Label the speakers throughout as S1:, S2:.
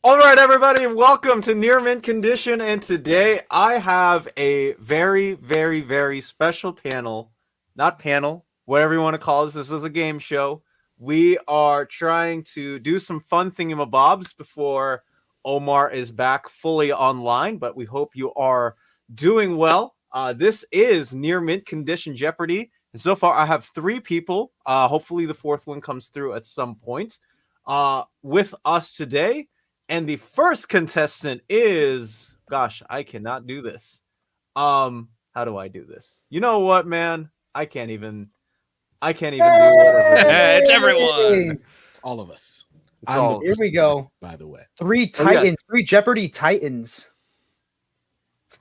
S1: All right, everybody, welcome to Near Mint Condition, and today I have a very, very, very special panel, whatever you want to call this. This is a game show. We are trying to do some fun thingamabobs before Omar is back fully online, but we hope you are doing well. This is Near Mint Condition Jeopardy, and so far I have three people. Hopefully the fourth one comes through at some point. With us today. And the first contestant is, gosh, I cannot do this. How do I do this? You know what, man? I can't even do whatever.
S2: It's everyone.
S3: It's all of us.
S4: Here we go.
S3: By the way,
S4: Three Titans, three Jeopardy Titans.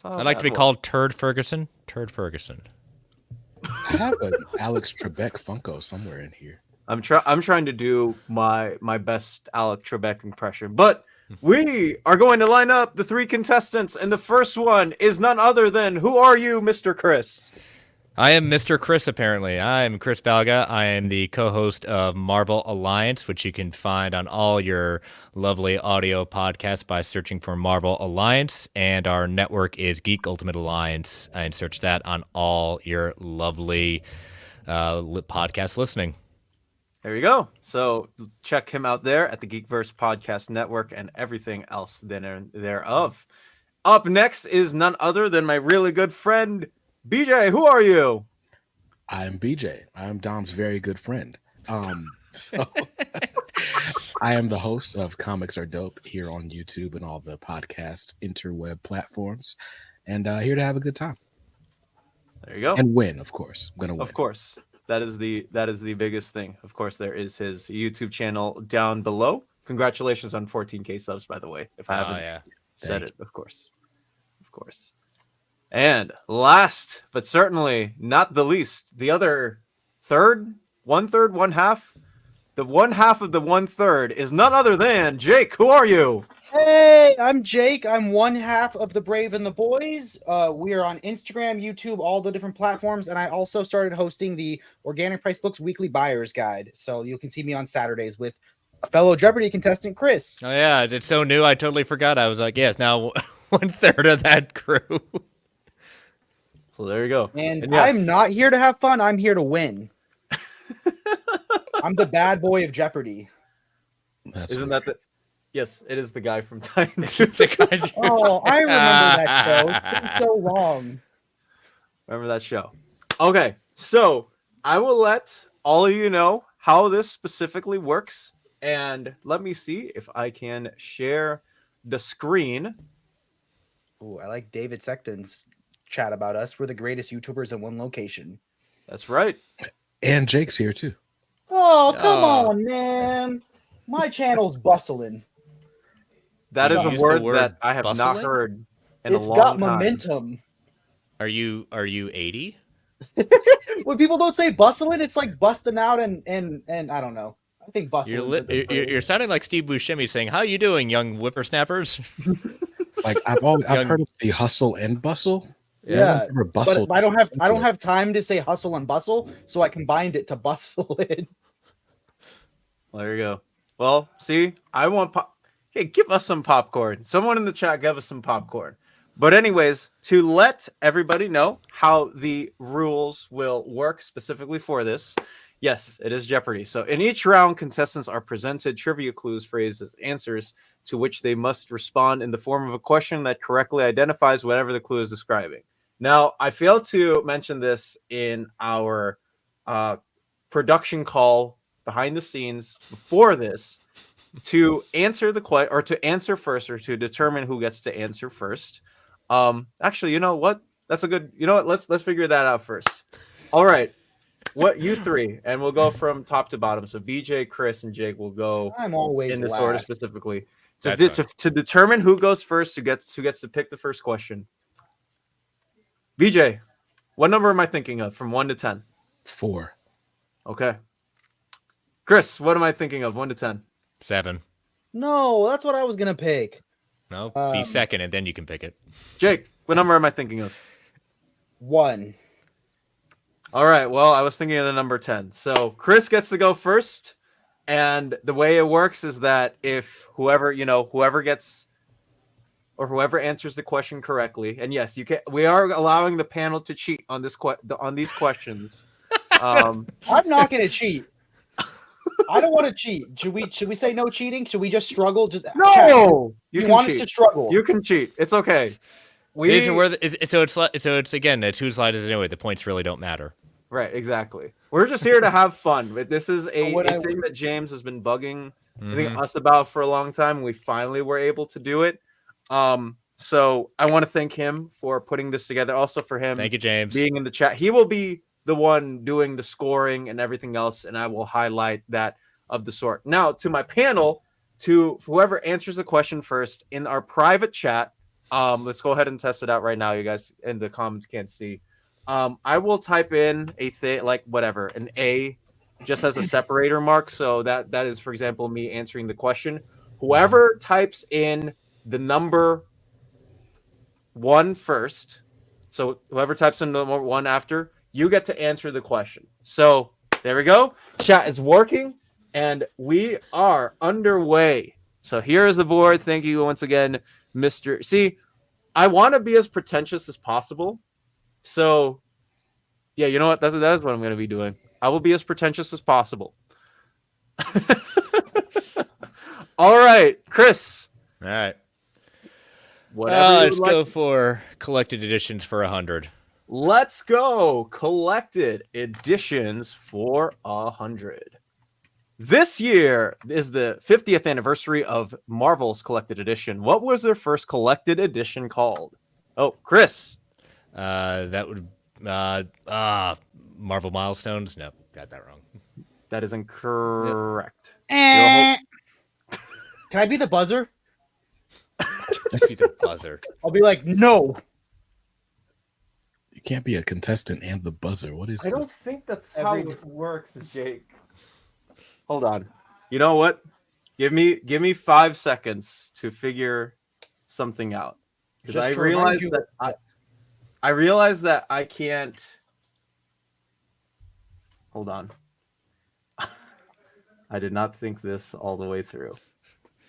S2: I'd like to be called Turd Ferguson. Turd Ferguson.
S3: I have an Alex Trebek Funko somewhere in here.
S1: I'm trying to do my best Alec Trebek impression, but we are going to line up the three contestants, and the first one is none other than, who are you, Mr. Chris?
S2: I am Mr. Chris, apparently. I'm Chris Balga. I am the co-host of Marvel Alliance, which you can find on all your lovely audio podcasts by searching for Marvel Alliance, and our network is Geek Ultimate Alliance, and search that on all your lovely podcast listening.
S1: There you go. So check him out there at the Geekverse Podcast Network and everything else thereof. Up next is none other than my really good friend, BJ. Who are you?
S3: I'm BJ. I'm Dom's very good friend. So I am the host of Comics Are Dope here on YouTube and all the podcast interweb platforms, and here to have a good time.
S1: There you go.
S3: And win, of course. I'm gonna win.
S1: Of course. That is the biggest thing. Of course, there is his YouTube channel down below. Congratulations on 14K subs, by the way. If I haven't said it, of course. And last, but certainly not the least, the other one half. The one half of the 1/3 is none other than Jake. Who are you?
S4: Hey, I'm Jake. I'm one half of the Brave and the Boys. We are on Instagram, YouTube, all the different platforms, and I also started hosting the Organic Price Books Weekly Buyer's Guide. So you can see me on Saturdays with a fellow Jeopardy contestant, Chris.
S2: Oh, yeah. It's so new. I totally forgot. I was like, yes, now 1/3 of that crew.
S1: So there you go.
S4: And
S1: yes.
S4: I'm not here to have fun. I'm here to win. I'm the bad boy of Jeopardy.
S1: Isn't that the... Yes, it is the guy from Titans.
S4: Oh, I remember that show. It's been so long.
S1: Remember that show. Okay, so I will let all of you know how this specifically works. And let me see if I can share the screen.
S4: Oh, I like David Sexton's chat about us. We're the greatest YouTubers in one location.
S1: That's right.
S3: And Jake's here too.
S4: Oh, come on, man. My channel's bustling.
S1: That is a word that I have
S2: bustling?
S1: not heard in
S4: It's
S1: a long
S4: got
S1: time.
S4: momentum.
S2: Are you 80?
S4: When people don't say bustling, it's like busting out and I don't know. I think bustling.
S2: You're sounding like Steve Buscemi saying, "How you doing, young whippersnappers?"
S3: Like I've heard of the hustle and bustle.
S4: Yeah,
S3: bustle.
S4: but I don't have time to say hustle and bustle, so I combined it to bustle in.
S1: Well, there you go. Well, see, I want Hey, give us some popcorn. Someone in the chat give us some popcorn. But anyways, to let everybody know how the rules will work specifically for this, yes, it is Jeopardy. So in each round, contestants are presented trivia clues, phrases, answers to which they must respond in the form of a question that correctly identifies whatever the clue is describing. Now, I failed to mention this in our production call behind the scenes before this. To answer the question, or to answer first, or to determine who gets to answer first. Actually, you know what? That's a good. You know what? Let's figure that out first. All right. What you three, and we'll go from top to bottom. So BJ, Chris, and Jake will go.
S4: I'm always
S1: in this
S4: last.
S1: order specifically. To determine who goes first, who gets to pick the first question. BJ, what number am I thinking of from 1 to 10?
S3: 4.
S1: Okay. Chris, what am I thinking of? 1 to 10.
S2: 7.
S4: No, that's what I was gonna pick.
S2: No, be second, and then you can pick it.
S1: Jake, what number am I thinking of?
S4: 1.
S1: All right. Well, I was thinking of the number 10. So Chris gets to go first. And the way it works is that if whoever gets or whoever answers the question correctly, and yes, you can. We are allowing the panel to cheat on on these questions.
S4: I'm not gonna cheat. I don't want to cheat. Should we say no cheating? Should we just struggle? Just chat.
S1: No,
S4: You
S1: can
S4: want
S1: cheat.
S4: us to struggle?
S1: You can cheat. It's okay.
S2: These are where it's again, it's whose slide is it anyway. The points really don't matter.
S1: Right, exactly. We're just here to have fun. But this is a
S4: What I-
S1: thing that James has been bugging I think
S2: Mhm.
S1: us about for a long time. We finally were able to do it. So I want to thank him for putting this together. Also for him
S2: Thank you, James.
S1: being in the chat. He will be the one doing the scoring and everything else, and I will highlight that of the sort. Now to my panel, to whoever answers the question first in our private chat. Let's go ahead and test it out right now. You guys in the comments can't see. I will type in a thing like whatever, an A just as a separator mark. So that is, for example, me answering the question. Whoever types in the number 1 first, so whoever types in number 1 after, you get to answer the question. So there we go. Chat is working and we are underway. So here is the board. Thank you once again, Mr. See, I want to be as pretentious as possible. So yeah, you know what? That is what I'm going to be doing. I will be as pretentious as possible. All right, Chris.
S2: All right.
S1: Whatever you
S2: Let's
S1: would
S2: go
S1: like.
S2: for collected editions for 100.
S1: Let's go. Collected editions for 100. This year is the 50th anniversary of Marvel's collected edition. What was their first collected edition called? Oh, Chris.
S2: That would Marvel Milestones. No, got that wrong.
S1: That is incorrect.
S4: Can I be the buzzer?
S2: He's a buzzer.
S4: I'll be like, no.
S3: You can't be a contestant and the buzzer. What is
S1: I don't
S3: this?
S1: think that's
S4: Every-
S1: how it works, Jake. Hold on. You know what? Give me 5 seconds to figure something out. Because
S4: Just
S1: I
S4: to remind
S1: realized
S4: you-
S1: that I realized that I can't. Hold on. I did not think this all the way through.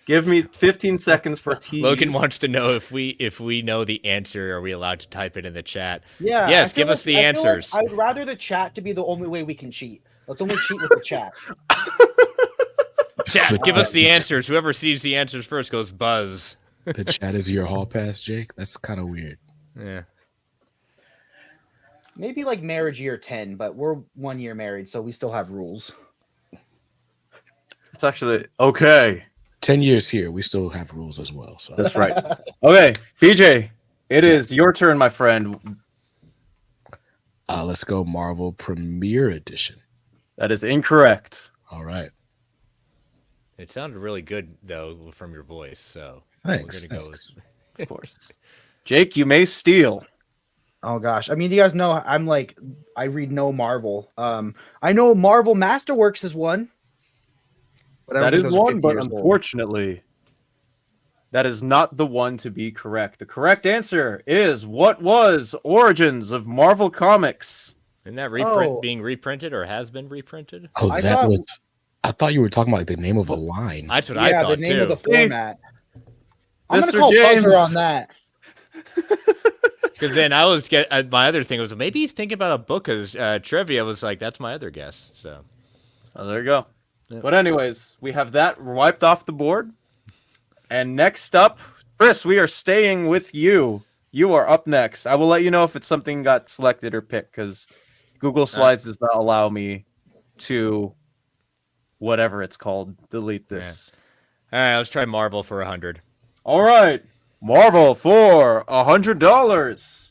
S1: Give me 15 seconds for tease.
S2: Logan wants to know if we know the answer. Are we allowed to type it in the chat?
S4: Yeah.
S2: Yes,
S4: I feel
S2: give us the
S4: I feel
S2: answers.
S4: I would rather the chat to be the only way we can cheat. Let's only cheat with the chat.
S2: Chat, give us the answers. Whoever sees the answers first goes buzz.
S3: The chat is your hall pass, Jake? That's kind of weird.
S2: Yeah.
S4: Maybe like marriage year 10, but we're 1 year married, so we still have rules.
S1: It's actually okay.
S3: 10 years here, we still have rules as well. So
S1: That's right. Okay, BJ, it is your turn, my friend.
S3: let's go Marvel Premiere Edition.
S1: That is incorrect.
S3: All right.
S2: It sounded really good though from your voice. So
S3: Thanks.
S2: we're gonna go
S3: Thanks.
S1: Of course. Jake, you may steal.
S4: Oh gosh. I mean, you guys know I'm like I read no Marvel. I know Marvel Masterworks is one. But I don't
S1: That
S4: think
S1: is
S4: those are
S1: one,
S4: 50
S1: but
S4: years old.
S1: unfortunately, that is not the one to be correct. The correct answer is what was Origins of Marvel Comics?
S2: Isn't that
S4: Oh.
S2: being reprinted or has been reprinted?
S3: Oh,
S4: I
S3: that
S4: thought-
S3: was. I thought you were talking about like the name of a line.
S2: That's what I
S4: Yeah,
S2: thought
S4: the name
S2: too.
S4: of the format. I'm
S1: Mr.
S4: gonna call
S1: James.
S4: buzzer on that.
S2: Because then I was my other thing was maybe he's thinking about a book. Because trivia was like that's my other guess. So
S1: Oh, there you go.
S2: Yep.
S1: But anyways, we have that wiped off the board. And next up, Chris, we are staying with you. You are up next. I will let you know if it's something got selected or picked because Google Slides does not allow me to whatever it's called delete this.
S2: all right, let's try Marvel for 100.
S1: All right, Marvel for $100.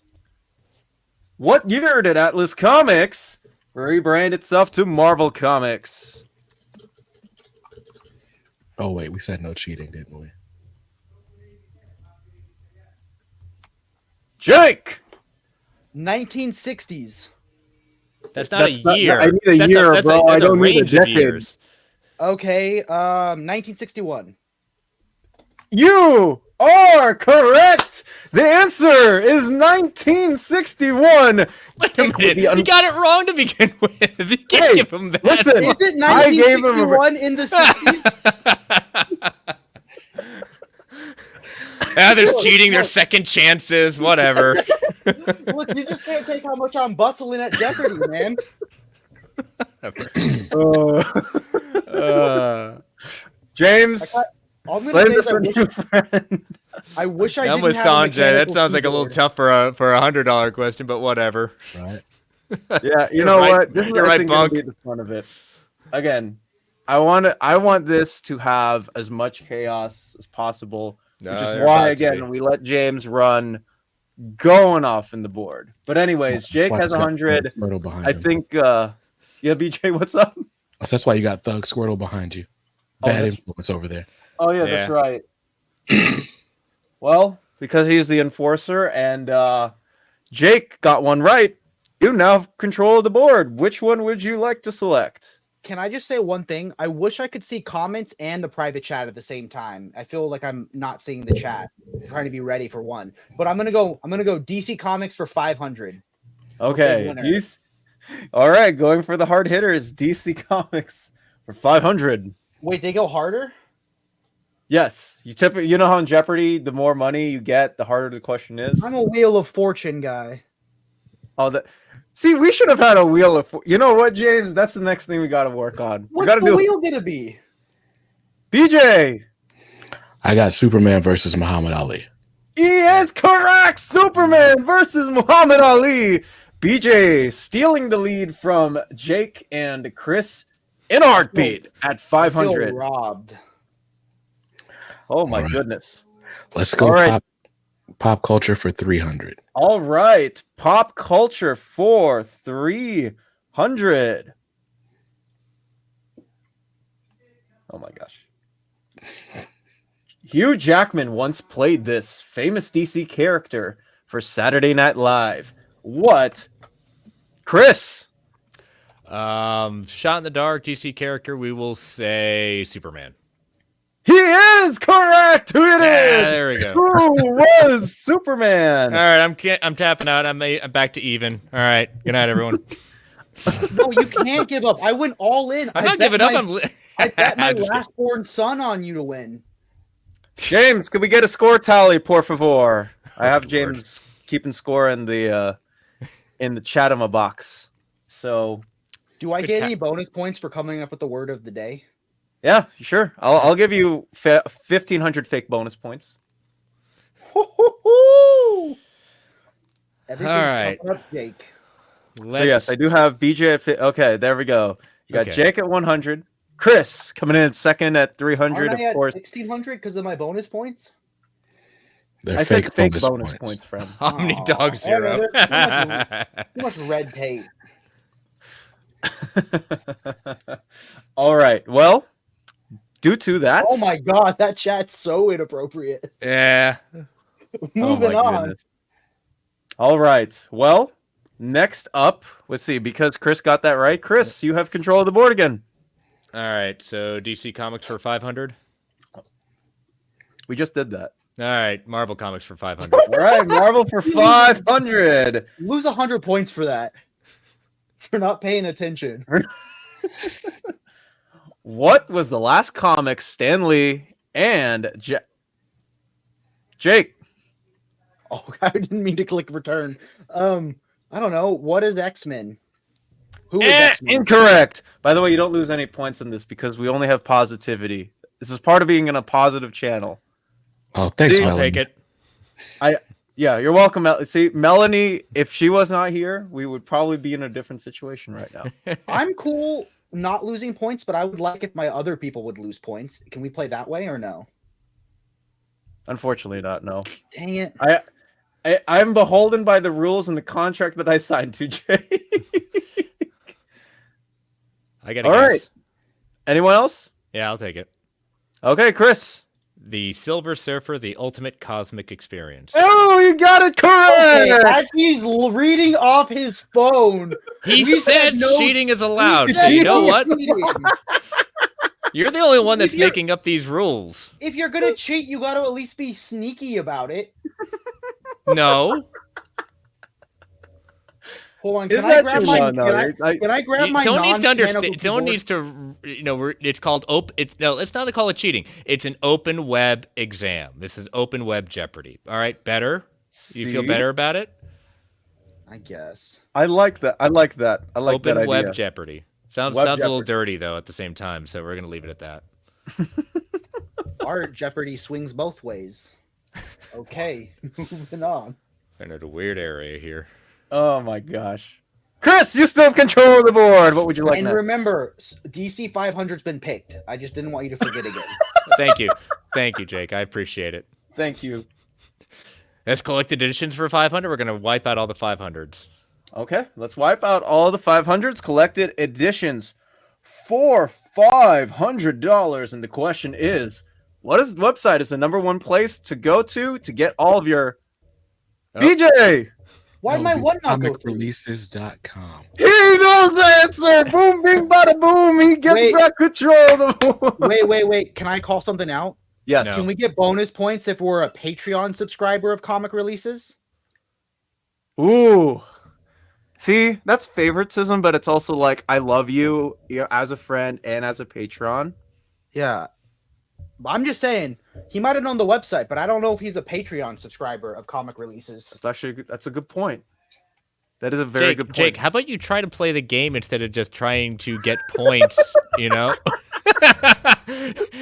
S1: What year did Atlas Comics rebrand itself to Marvel Comics?
S3: Oh wait, we said no cheating, didn't we?
S1: Jake.
S4: 1960s.
S2: That's not
S1: That's
S2: a
S1: not-
S2: year.
S1: I need a
S2: That's
S1: year,
S2: that's
S1: bro.
S2: that's
S1: I don't need a
S2: range of
S1: decade.
S2: years.
S4: Okay, 1961.
S1: You are correct. The answer is 1961.
S2: Wait a minute. You got it wrong to begin with. You can't
S1: Hey,
S2: give him that.
S1: listen.
S4: Is it
S1: I gave him a-
S4: 1961 in the 60s?
S2: There's cheating. There's second chances. Whatever.
S4: Look, you just can't take how much I'm bustling at Jeopardy, man.
S1: James,
S4: I'm
S1: play
S4: gonna
S1: this
S4: say
S1: on
S4: is
S1: your friend.
S4: I wish I
S2: I'm
S4: didn't
S2: with
S4: have a
S2: Sanjay. That
S4: mechanical
S2: sounds like a little
S4: keyboard.
S2: tough for a $100 question, but whatever.
S3: Right.
S1: Yeah, you
S2: You're
S1: know
S2: right.
S1: what? This is
S2: You're
S1: I
S2: right,
S1: think gonna
S2: Bunk.
S1: be the fun of it. Again, I want this to have as much chaos as possible, which is
S2: they're
S1: why
S2: about to
S1: again
S2: be.
S1: we let James run going off in the board. But anyways, Jake
S3: That's why
S1: has
S3: it's got
S1: 100.
S3: Squirtle behind
S1: I
S3: him.
S1: think yeah, BJ, what's up?
S3: That's why you got Thug Squirtle behind you.
S1: Oh,
S3: Bad
S1: that's-
S3: influence over there.
S1: Oh yeah,
S2: Yeah.
S1: that's right. Well, because he's the enforcer and Jake got one right, you now have control of the board. Which one would you like to select?
S4: Can I just say one thing? I wish I could see comments and the private chat at the same time. I feel like I'm not seeing the chat. I'm trying to be ready for one. But I'm gonna go DC Comics for 500.
S1: Okay.
S4: winner.
S1: All right, going for the hard hitters, DC Comics for 500.
S4: Wait, they go harder?
S1: Yes, you know how in Jeopardy, the more money you get, the harder the question is.
S4: I'm a Wheel of Fortune guy.
S1: Oh, see, we should have had a wheel of. You know what, James? That's the next thing we got to work on. We
S4: What's
S1: got to
S4: the
S1: do
S4: wheel gonna be?
S1: BJ.
S3: I got Superman versus Muhammad Ali.
S1: He is correct. Superman versus Muhammad Ali. BJ stealing the lead from Jake and Chris in a heartbeat at
S4: I feel
S1: 500.
S4: robbed.
S1: Oh my
S3: All right.
S1: goodness.
S3: Let's go
S1: All right.
S3: pop culture for 300.
S1: All right. Pop culture for 300. Oh my gosh. Hugh Jackman once played this famous DC character for Saturday Night Live. What? Chris.
S2: Shot in the dark DC character. We will say Superman.
S1: He is correct. Who it is?
S2: Yeah, there we go.
S1: Who was Superman?
S2: All right, I'm tapping out. I'm back to even. All right. Good night, everyone.
S4: No, you can't give up. I went all in.
S2: I'm
S4: I
S2: not
S4: bet
S2: giving up.
S4: I bet my
S2: I'm just kidding.
S4: last-born son on you to win.
S1: James, can we get a score tally, por favor? I have James keeping score in the chat of my box. So
S4: Do I
S2: Good
S4: get
S2: ca-
S4: any bonus points for coming up with the word of the day?
S1: yeah, sure. I'll give you 1,500 fake bonus points.
S4: Everything's
S2: All right.
S4: coming up, Jake.
S1: So yes, I do have BJ at okay, there we go. You got
S2: Okay.
S1: Jake at 100. Chris coming in second at 300,
S4: Aren't I
S1: of
S4: at
S1: course.
S4: 1,600 because of my bonus points?
S3: They're
S1: I said fake bonus points, friend.
S2: Omni
S4: Aw,
S2: Dog Zero.
S4: Too much red tape.
S1: All right. Well, due to that.
S4: Oh my god, that chat's so inappropriate.
S2: Yeah.
S1: Oh
S4: Moving
S1: my
S4: on.
S1: goodness. All right. Well, next up, let's see, because Chris got that right. Chris, you have control of the board again.
S2: All right. So DC Comics for 500.
S1: We just did that.
S2: All right. Marvel Comics for 500.
S1: All right, Marvel for 500.
S4: Lose 100 points for that. For not paying attention.
S1: What was the last comic Stan Lee and Jake?
S4: Oh, I didn't mean to click return. I don't know. What is X-Men? Who is X-Men?
S1: Incorrect. By the way, you don't lose any points in this because we only have positivity. This is part of being in a positive channel.
S3: Oh, thanks,
S1: See,
S2: I'll
S3: Melanie.
S2: take it.
S1: Yeah, you're welcome. See, Melanie, if she was not here, we would probably be in a different situation right now.
S4: I'm cool not losing points, but I would like if my other people would lose points. Can we play that way or no?
S1: Unfortunately, not. No.
S4: Dang it.
S1: I'm beholden by the rules and the contract that I signed to, Jay.
S2: I got to
S1: All
S2: guess.
S1: right. Anyone else?
S2: Yeah, I'll take it.
S1: Okay, Chris.
S2: The Silver Surfer, the ultimate cosmic experience.
S1: Oh, you got it
S4: Okay,
S1: correct.
S4: as he's reading off his phone.
S2: He
S4: we
S2: said
S4: said no-
S2: cheating is allowed.
S4: we
S2: So
S4: said
S2: you know
S4: no
S2: what?
S4: cheating.
S2: You're the only one that's
S4: If you're-
S2: making up these rules.
S4: If you're gonna cheat, you got to at least be sneaky about it.
S2: No.
S4: Hold on,
S1: Is
S4: can I
S1: that
S4: grab
S1: true?
S4: my?
S1: No,
S4: Can I grab my?
S2: Someone needs to understand.
S4: non-mechanical
S2: Someone
S4: keyboard?
S2: needs to, it's called open. No, let's not call it cheating. It's an open web exam. This is open web Jeopardy. All right, better. You feel
S1: See?
S2: better about it?
S4: I guess.
S1: I like that. I like that. I like
S2: Open
S1: that
S2: web
S1: idea.
S2: Jeopardy. Sounds
S1: Web
S2: a little
S1: Jeopardy.
S2: dirty though at the same time. So we're gonna leave it at that.
S4: Our Jeopardy swings both ways. Okay, moving on.
S2: Kind of a weird area here.
S1: Oh my gosh. Chris, you still have control of the board. What would you like
S4: And
S1: next?
S4: remember, DC 500's been picked. I just didn't want you to forget again.
S2: Thank you, Jake. I appreciate it.
S1: Thank you.
S2: That's collected editions for 500. We're gonna wipe out all the 500s.
S1: Okay, let's wipe out all the 500s collected editions for $500. And the question is, what website is the #1 place to go to get all of your
S2: Oh.
S1: BJ?
S4: Why did my one not go through?
S3: Comicreleases.com.
S1: He knows the answer. Boom, bing, bada, boom. He gets
S4: Wait.
S1: back control of the board.
S4: Wait. Can I call something out?
S1: Yes.
S2: No.
S4: Can we get bonus points if we're a Patreon subscriber of comic releases?
S1: Ooh. See, that's favoritism, but it's also like I love you, as a friend and as a patron.
S4: Yeah. I'm just saying, he might have known the website, but I don't know if he's a Patreon subscriber of comic releases.
S1: That's actually that's a good point. That is a very good point.
S2: Jake, how about you try to play the game instead of just trying to get points? You know,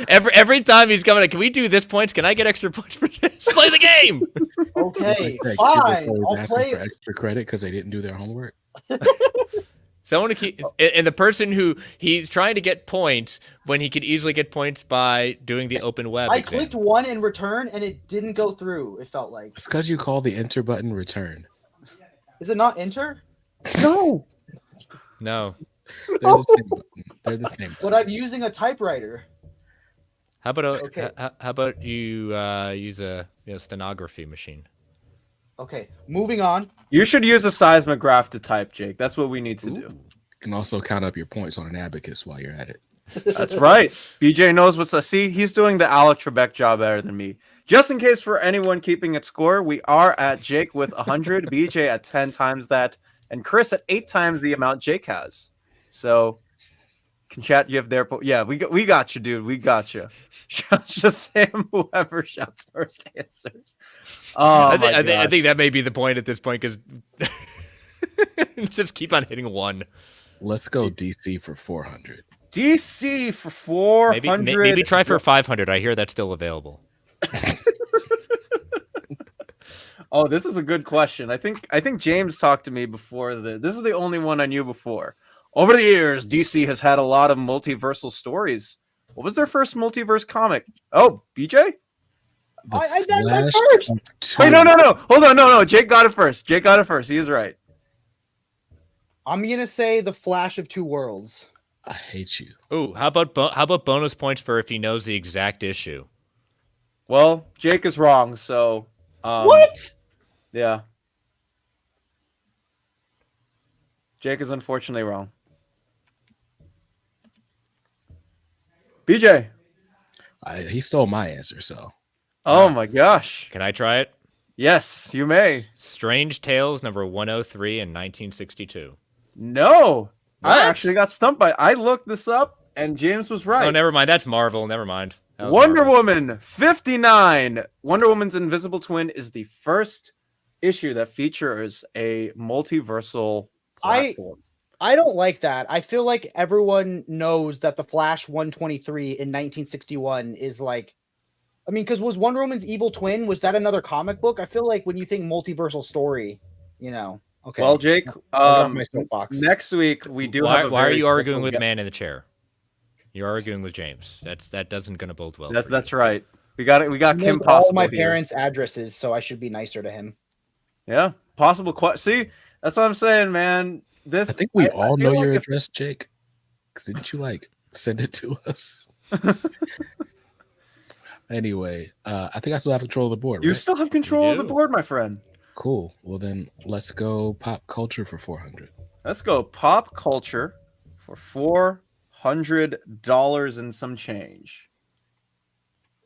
S2: every time he's coming, can we do this points? Can I get extra points for this? Play the game.
S4: Okay,
S3: Like,
S4: fine.
S3: people
S4: I'll
S3: asking
S4: play.
S3: for extra credit because they didn't do their homework.
S2: Someone to keep, and the person who he's trying to get points when he could easily get points by doing the open web.
S4: I
S2: exam.
S4: clicked one in return and it didn't go through. It felt like.
S3: It's because you call the enter button return.
S4: Is it not enter?
S1: No.
S2: No.
S3: They're the same button. They're the same.
S4: But I'm using a typewriter.
S2: How about
S4: Okay.
S2: how about you use a stenography machine?
S4: Okay, moving on.
S1: You should use a seismograph to type, Jake. That's what we need to do.
S3: You can also count up your points on an abacus while you're at it.
S1: That's right. BJ knows what's up. See, he's doing the Alec Trebek job better than me. Just in case for anyone keeping it score, we are at Jake with 100, BJ at 10 times that, and Chris at 8 times the amount Jake has. So, can chat, you have their yeah, we got you, dude. We got you. Just Sam, whoever shouts first answers. Oh,
S2: I
S1: my
S2: think that may be the point at this point because just keep on hitting one.
S3: Let's go DC for 400.
S1: DC for 400.
S2: Maybe try for 500. I hear that's still available.
S1: Oh, this is a good question. I think James talked to me before. This is the only one I knew before. Over the years, DC has had a lot of multiversal stories. What was their first multiverse comic? Oh, BJ?
S4: I done that
S3: Flash
S4: first.
S3: of Two.
S1: Wait, no. Hold on, no. Jake got it first. He is right.
S4: I'm gonna say the Flash of Two Worlds.
S3: I hate you.
S2: Ooh, how about bonus points for if he knows the exact issue?
S1: Well, Jake is wrong, so
S4: What?
S1: Yeah. Jake is unfortunately wrong. BJ.
S3: He stole my answer, so
S1: Oh my gosh.
S2: Can I try it?
S1: Yes, you may.
S2: Strange Tales number 103 in 1962.
S1: No.
S2: What?
S1: I actually got stumped by. I looked this up and James was right.
S2: Oh, never mind. That's Marvel. Never mind. That was
S1: Wonder
S2: Marvel.
S1: Woman 59. Wonder Woman's Invisible Twin is the first issue that features a multiversal platform.
S4: I don't like that. I feel like everyone knows that the Flash 123 in 1961 is like, I mean, because was Wonder Woman's evil twin, was that another comic book? I feel like when you think multiversal story, okay.
S1: Well, Jake,
S4: I'll get off my soapbox.
S1: next week we do
S2: Why,
S1: have a
S2: why are
S1: very
S2: you arguing
S1: special
S2: with
S1: guest.
S2: Man in the Chair? You're arguing with James. That doesn't gonna bode well. for you.
S1: That's right. We got it. We got
S4: He
S1: Kim
S4: knows all
S1: Possible
S4: my
S1: here.
S4: parents' addresses, so I should be nicer to him.
S1: Yeah, possible. See, that's what I'm saying, man. This
S3: I think we
S1: I
S3: all
S1: feel
S3: know
S1: like
S3: your
S1: if-
S3: address, Jake. 'Cause didn't you send it to us? Anyway, I think I still have control of the board.
S1: You
S3: right?
S1: still have control of the
S2: do.
S1: board, my friend.
S3: Cool. Well, then let's go pop culture for 400.
S1: Let's go pop culture for $100 and some change.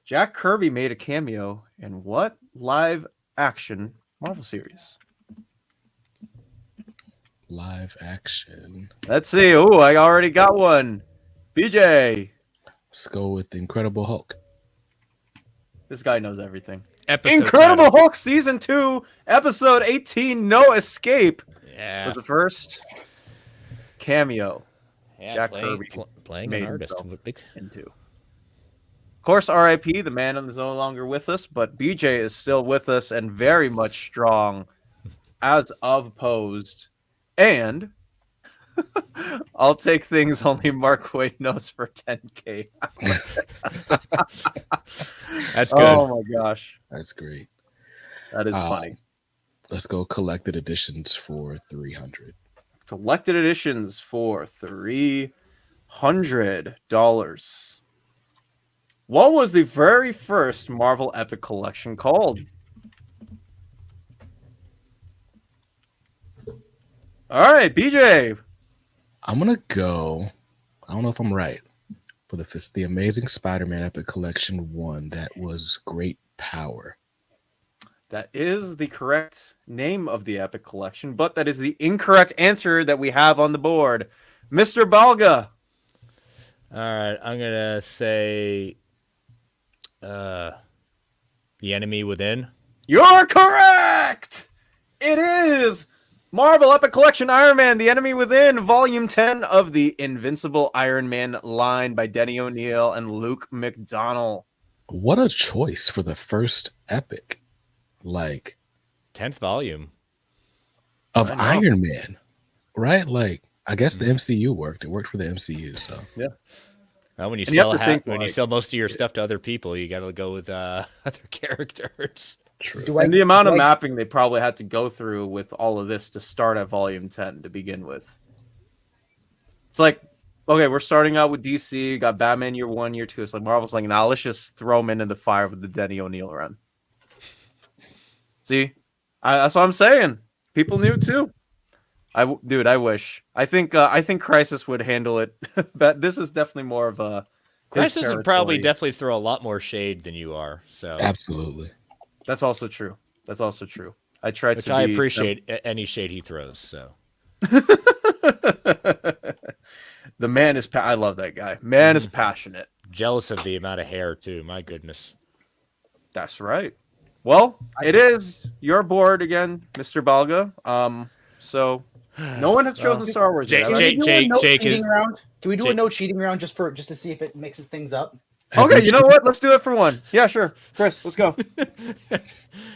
S1: Jack Kirby made a cameo in what live action Marvel series?
S3: Live action.
S1: Let's see. Oh, I already got one. BJ.
S3: Let's go with the Incredible Hulk.
S1: This guy knows everything.
S2: Episode
S1: Incredible
S2: title.
S1: Hulk Season 2, Episode 18, No Escape.
S2: Yeah.
S1: Was the first cameo
S2: Yeah,
S1: Jack
S2: playing,
S1: Kirby
S2: playing
S1: made
S2: an artist.
S1: himself
S2: What big-
S1: into. Of course, RIP, the man is no longer with us, but BJ is still with us and very much strong as of posed. And I'll take things only Mark Waid knows for 10K.
S2: That's good.
S1: Oh my gosh.
S3: That's great.
S1: That is funny.
S3: Let's go collected editions for 300.
S1: Collected editions for $300. What was the very first Marvel Epic Collection called? All right, BJ.
S3: I'm gonna go. I don't know if I'm right, but if it's the Amazing Spider-Man Epic Collection 1, that was Great Power.
S1: That is the correct name of the Epic Collection, but that is the incorrect answer that we have on the board. Mr. Balga.
S2: All right, I'm gonna say, The Enemy Within.
S1: You're correct! It is Marvel Epic Collection Iron Man, The Enemy Within, Volume 10 of the Invincible Iron Man line by Denny O'Neil and Luke McDonnell.
S3: What a choice for the first epic, like
S2: 10th volume.
S3: of
S1: I know.
S3: Iron Man, right? Like, I guess the MCU worked. It worked for the MCU. So
S2: Well, when you
S1: And you have
S2: sell
S1: to think,
S2: when you
S1: like-
S2: sell most of your stuff to other people, you got to go with other characters.
S4: Do I,
S1: And the amount of
S4: do I-
S1: mapping they probably had to go through with all of this to start at Volume 10 to begin with. It's like, okay, we're starting out with DC, got Batman year 1, year 2. It's like Marvel's like, now let's just throw them into the fire with the Denny O'Neil run. See? That's what I'm saying. People knew too. Dude, I wish. I think Crisis would handle it. But this is definitely more of a his
S2: Crisis would probably
S1: territory.
S2: definitely throw a lot more shade than you are. So,
S3: absolutely.
S1: That's also true. That's also true. I tried
S2: which
S1: to
S2: I
S1: be
S2: appreciate any shade he throws. So,
S1: The man is I love that guy. Man is passionate.
S2: jealous of the amount of hair too. My goodness.
S1: That's right. Well, it is your board again, Mr. Balga. So no one has chosen Star Wars yet.
S2: Jake-
S1: right?
S4: Can we do a
S2: Jake-
S4: no
S2: Jake is-
S4: cheating round? Can we do a
S2: Jake-
S4: no cheating round just to see if it mixes things up?
S1: Okay, you know what? Let's do it for one. Yeah, sure. Chris, let's go.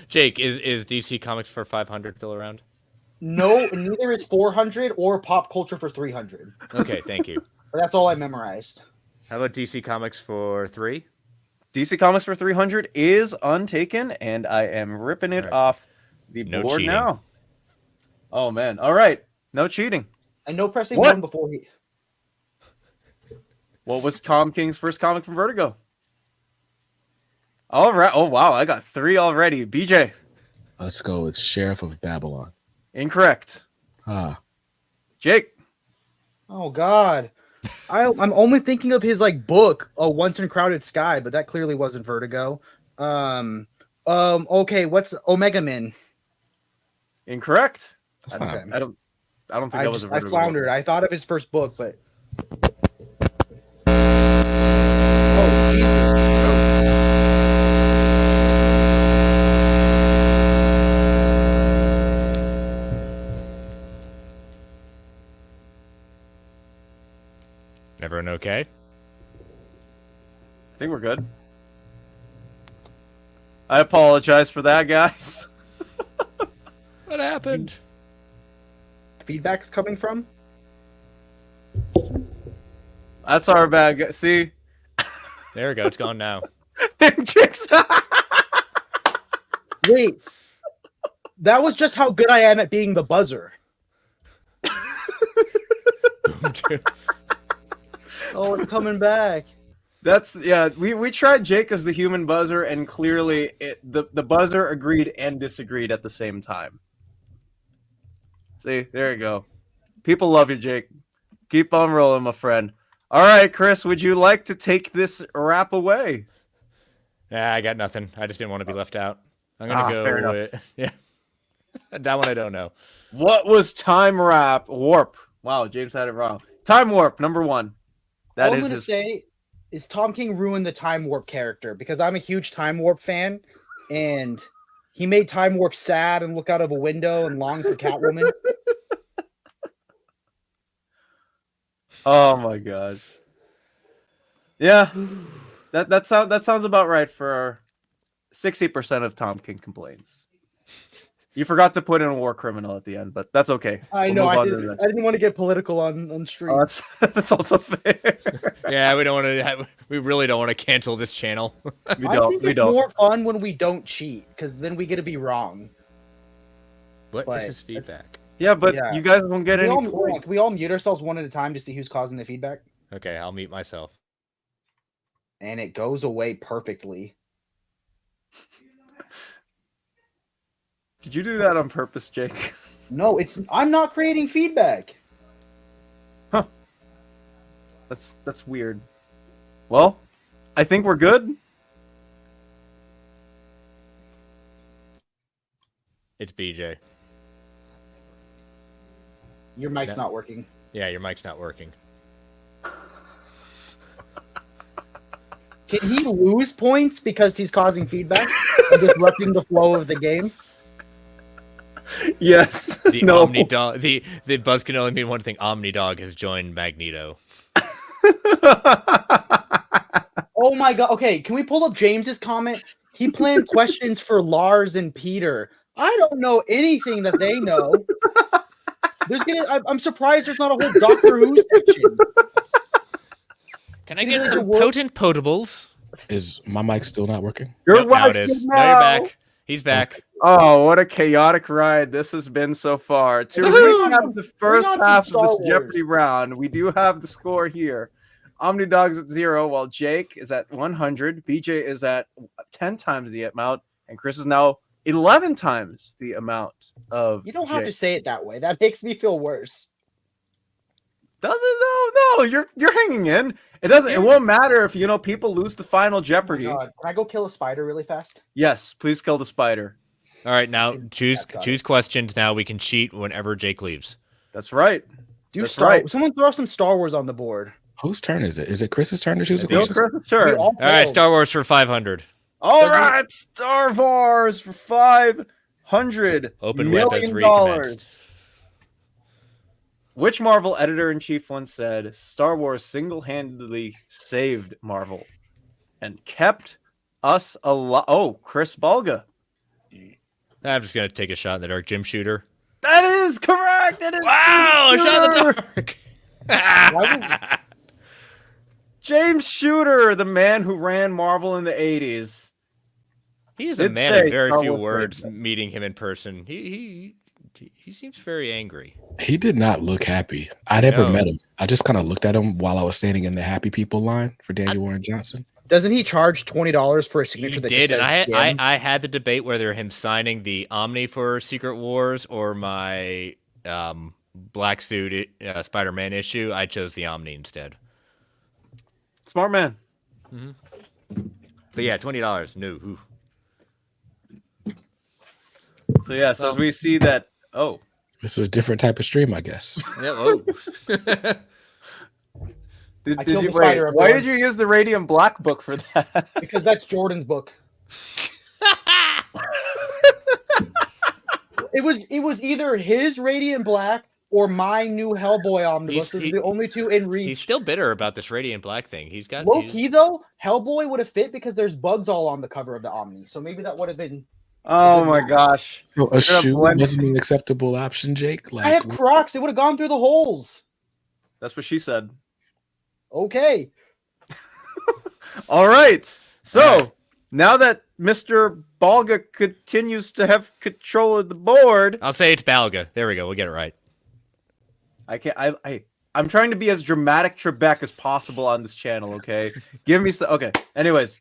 S2: Jake, is DC Comics for 500 still around?
S4: No, neither is 400 or pop culture for 300.
S2: Okay, thank you.
S4: But that's all I memorized.
S2: How about DC Comics for 3?
S1: DC Comics for 300 is untaken, and I am ripping it
S2: All right.
S1: off the
S2: No
S1: board
S2: cheating.
S1: now. Oh, man. All right. No cheating.
S4: And no pressing
S1: What?
S4: one before he.
S1: What was Tom King's first comic from Vertigo? All right. Oh, wow. I got 3 already. BJ,
S3: Let's go with Sheriff of Babylon.
S1: incorrect.
S3: Ah,
S1: Jake,
S4: Oh God, I'm only thinking of his like book, A Once in Crowded Sky, but that clearly wasn't Vertigo. Okay, what's Omega Man?
S1: incorrect.
S3: that's
S1: I
S3: not.
S4: Okay.
S1: I don't think
S4: I
S1: that was
S4: just
S1: a
S4: I
S1: Vertigo
S4: floundered.
S1: book.
S4: I thought of his first book, but oh Jesus.
S2: Everyone okay?
S1: I think we're good. I apologize for that, guys.
S2: What happened?
S4: Feedback's coming from?
S1: That's our bad. See,
S2: There we go. It's gone now.
S1: Jake's-
S4: Wait, that was just how good I am at being the buzzer. Oh, it's coming back.
S1: That's yeah. We tried Jake as the human buzzer, and clearly the buzzer agreed and disagreed at the same time. See, there you go. People love you, Jake. Keep on rolling, my friend. All right, Chris, would you like to take this wrap away?
S2: Nah, I got nothing. I just didn't want to be left out. I'm gonna go
S1: fair enough.
S2: with yeah. That one I don't know.
S1: What was time warp? Wow, James had it wrong. Time warp number 1. That
S4: All I'm
S1: is
S4: gonna
S1: his.
S4: say is Tom King ruined the Time Warp character because I'm a huge Time Warp fan, and he made Time Warp sad and look out of a window and long for Catwoman.
S1: Oh my god. Yeah, that sounds about right for 60% of Tom King complaints. You forgot to put in a war criminal at the end, but that's okay.
S4: I
S1: We'll
S4: know.
S1: move
S4: I
S1: on to the next.
S4: didn't want to get political on stream.
S1: Oh, that's also fair.
S2: Yeah, we don't want to. We really don't want to cancel this channel.
S1: We
S4: I
S1: don't.
S4: think
S1: We
S4: it's
S1: don't.
S4: more fun when we don't cheat because then we get to be wrong.
S2: What
S4: But
S2: is this feedback?
S1: Yeah, but
S4: Yeah.
S1: you guys won't get
S4: We
S1: any
S4: all,
S1: points.
S4: we all mute ourselves one at a time to see who's causing the feedback,
S2: Okay, I'll mute myself.
S4: and it goes away perfectly.
S1: Did you do that on purpose, Jake?
S4: No, I'm not creating feedback.
S1: That's weird. Well, I think we're good.
S2: It's BJ.
S4: Your mic's
S2: Yeah.
S4: not working.
S2: Yeah, your mic's not working.
S4: Can he lose points because he's causing feedback and disrupting the flow of the game?
S1: Yes.
S2: The
S1: No.
S2: Omni Dog. The buzz can only mean one thing. Omni Dog has joined Magneto.
S4: Oh my god. Okay, can we pull up James's comment? He planned questions for Lars and Peter. I don't know anything that they know. I'm surprised there's not a whole Doctor Who section.
S2: Can I
S4: It's
S2: get
S4: gonna
S2: some
S4: work.
S2: potent potables?
S3: Is my mic still not working?
S1: You're
S2: Nope, now it
S1: watching
S2: is. Now you're back. He's back.
S1: Oh, what a chaotic ride this has been so far. To
S2: Woohoo!
S1: recap the first
S4: on some
S1: half of
S4: Star
S1: this
S4: Wars.
S1: Jeopardy round, we do have the score here. Omnidog's at 0, while Jake is at 100. BJ is at 10 times the amount, and Chris is now 11 times the amount of.
S4: You don't have to
S1: Jake.
S4: say it that way. That makes me feel worse.
S1: Does it though? No, you're hanging in. It doesn't. It won't matter if people lose the final Jeopardy.
S4: Oh my God. Can I go kill a spider really fast?
S1: Yes, please kill the spider.
S2: All right, now choose
S4: That's got
S2: choose questions. Now we can cheat whenever Jake leaves.
S1: That's right.
S4: Do
S1: That's
S4: Star.
S1: right.
S4: Someone throw some Star Wars on the board.
S3: Whose turn is it? Is it Chris's turn to choose a
S1: Bill
S3: question?
S1: Chris, sure.
S4: We all
S2: All right,
S4: failed.
S2: Star Wars for 500.
S1: All
S4: Does it-
S1: right, Star Wars for $500
S2: Open web has
S1: million.
S2: recommenced.
S1: Which Marvel editor-in-chief once said, "Star Wars single-handedly saved Marvel and kept us alive"? Oh, Chris Balga.
S2: I'm just gonna take a shot in the dark. Jim Shooter.
S1: That is correct. It is
S2: Wow, a
S1: James
S2: shot in the
S1: Shooter.
S2: dark.
S1: James Shooter, the man who ran Marvel in the 80s.
S2: He is a
S1: Did
S2: man
S1: say
S2: of very
S1: Star
S2: few
S1: Wars
S2: words.
S1: saved
S2: Meeting him in person, he seems very angry.
S3: He did not look happy. I never
S2: No.
S3: met him. I just kind of looked at him while I was standing in the happy people line for Daniel Warren Johnson.
S4: Doesn't he charge $20 for a signature
S2: He
S4: that
S2: did,
S4: just
S2: and
S4: says
S2: I
S4: Jim?
S2: had the debate whether him signing the Omni for Secret Wars or my black suit Spider-Man issue. I chose the Omni instead.
S1: Smart man.
S2: But yeah, $20. No. Ooh.
S1: So yes, as we see that. Oh,
S3: This is a different type of stream, I guess.
S2: Yeah, whoa.
S1: did
S4: killed
S1: you
S4: the spider,
S1: wait? Why
S4: everyone.
S1: did you use the Radiant Black book for that?
S4: Because that's Jordan's book. It was either his Radiant Black or my new Hellboy omnibus. Those are the only two in
S2: He's
S4: reach.
S2: still bitter about this Radiant Black thing. He's got
S4: Low
S2: he's-
S4: key though, Hellboy would have fit because there's bugs all on the cover of the Omni. So maybe that would have been.
S1: Oh my gosh.
S3: So a
S1: You're gonna
S3: shoe
S1: blend-
S3: wasn't an acceptable option, Jake.
S4: I have Crocs. It would have gone through the holes.
S1: That's what she said.
S4: Okay.
S1: All right. So
S2: All right.
S1: now that Mr. Balga continues to have control of the board,
S2: I'll say it's Balga. There we go. We'll get it right.
S1: I'm trying to be as dramatic Trebek as possible on this channel. Okay, give me some. Okay. Anyways,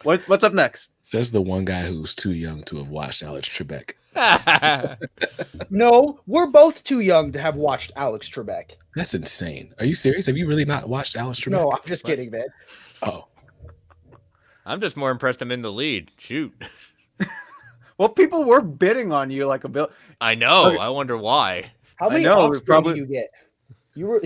S1: what's up next?
S3: Says the one guy who's too young to have watched Alex Trebek.
S4: No, we're both too young to have watched Alex Trebek.
S3: That's insane. Are you serious? Have you really not watched Alex Trebek?
S4: No, I'm just kidding, man.
S3: Oh,
S2: I'm just more impressed I'm in the lead. Shoot.
S1: Well, people were bidding on you like a bill.
S2: I know.
S1: Okay.
S2: I wonder why.
S4: How
S1: I
S4: many
S1: know, we
S4: offspring
S1: probably-
S4: did you get?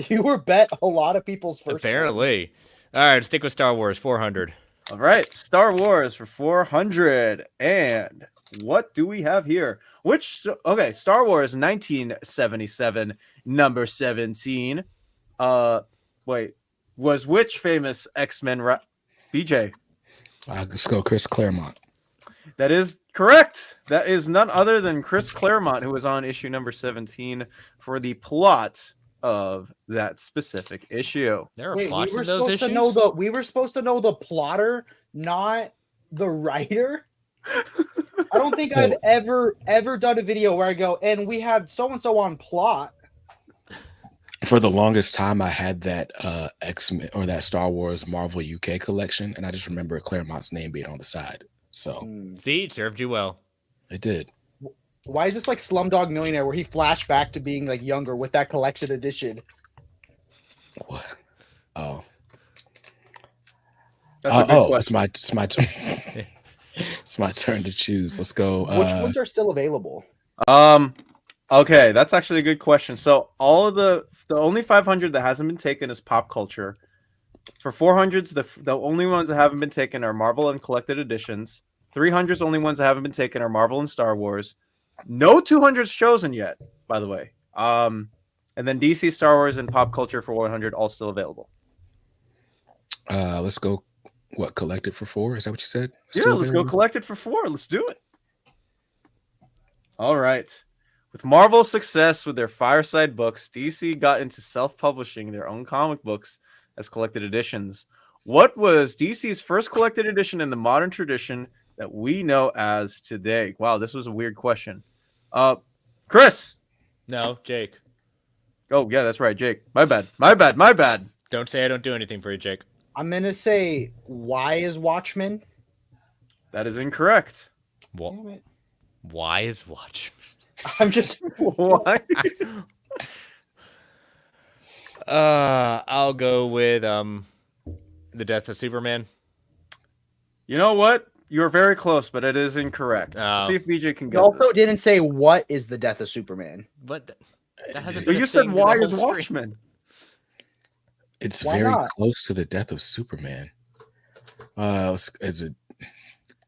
S4: You were bet a lot of people's first.
S2: Apparently. All right, stick with Star Wars 400.
S1: All right, Star Wars for 400. And what do we have here? Star Wars 1977, number 17. Was which famous X-Men BJ?
S3: let's go Chris Claremont.
S1: That is correct. That is none other than Chris Claremont, who was on issue number 17 for the plot of that specific issue.
S2: There are
S4: Wait,
S2: plots
S4: we were
S2: in those
S4: supposed
S2: issues?
S4: to know we were supposed to know the plotter, not the writer. I don't think I've ever done a video where I go and we had so and so on plot.
S3: For the longest time, I had that X-Men or that Star Wars Marvel UK collection, and I just remember Claremont's name being on the side. So
S2: See, it served you well.
S3: it did.
S4: Why is this like Slumdog Millionaire where he flashed back to being like younger with that collection edition?
S3: What? Oh,
S1: That's a good
S3: it's
S1: question.
S3: my turn. It's my turn to choose. Let's go.
S4: Which ones are still available?
S1: Okay, that's actually a good question. So all of the only 500 that hasn't been taken is pop culture. For 400s, the only ones that haven't been taken are Marvel and collected editions. 300s, only ones that haven't been taken are Marvel and Star Wars. No 200s chosen yet, by the way. And then DC, Star Wars, and pop culture for 100 all still available.
S3: Let's go. What, collected for 4? Is that what you said?
S1: Yeah,
S3: Still
S1: let's go
S3: available?
S1: collected for 4. Let's do it. All right. With Marvel's success with their Fireside books, DC got into self-publishing their own comic books as collected editions. What was DC's first collected edition in the modern tradition that we know as today? Wow, this was a weird question. Chris.
S2: No, Jake.
S1: Oh, yeah, that's right, Jake. My bad.
S2: Don't say I don't do anything for you, Jake.
S4: I'm gonna say why is Watchmen?
S1: That is incorrect.
S4: Damn it.
S2: Why is Watch?
S4: I'm just
S1: Why?
S2: I'll go with the death of Superman.
S1: You know what? You're very close, but it is incorrect.
S2: Oh.
S1: See if BJ can
S4: You
S1: get
S4: also
S1: this.
S4: didn't say what is the death of Superman.
S2: But that hasn't
S1: But
S2: been a
S1: you said
S2: thing
S1: why
S2: the
S1: is
S2: whole stream.
S1: Watchmen?
S3: It's
S4: Why
S3: very
S4: not?
S3: close to the death of Superman. Is it?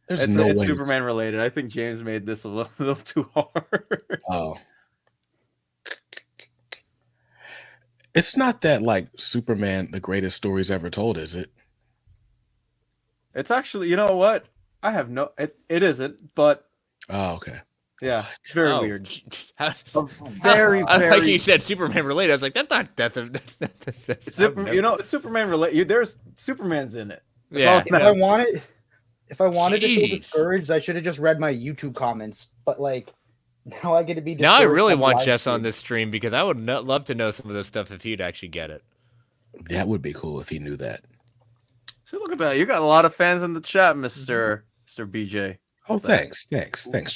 S3: There's
S1: It's
S3: no way.
S1: Superman related. I think James made this a little too hard.
S3: Oh. It's not that like Superman, the greatest stories ever told, is it?
S1: It's actually, you know what? I have no. It isn't, but
S3: Oh, okay.
S1: yeah, it's very
S2: Oh,
S1: weird.
S2: how-
S1: Very,
S2: I
S1: very.
S2: like you said Superman related. I was like, that's not death of.
S1: It's it's Superman related. There's Superman's in it. That's
S2: Yeah.
S1: all
S4: If
S1: that
S4: I
S1: matters.
S4: wanted to feel
S2: Jeez.
S4: discouraged, I should have just read my YouTube comments. But like now I get to be
S2: Now I
S4: discouraged
S2: really
S4: on
S2: want
S4: live
S2: Jess on
S4: stream.
S2: this stream because I would love to know some of this stuff if he'd actually get it.
S3: That would be cool if he knew that.
S1: See, look at that. You got a lot of fans in the chat, Mister BJ.
S3: Oh, thanks,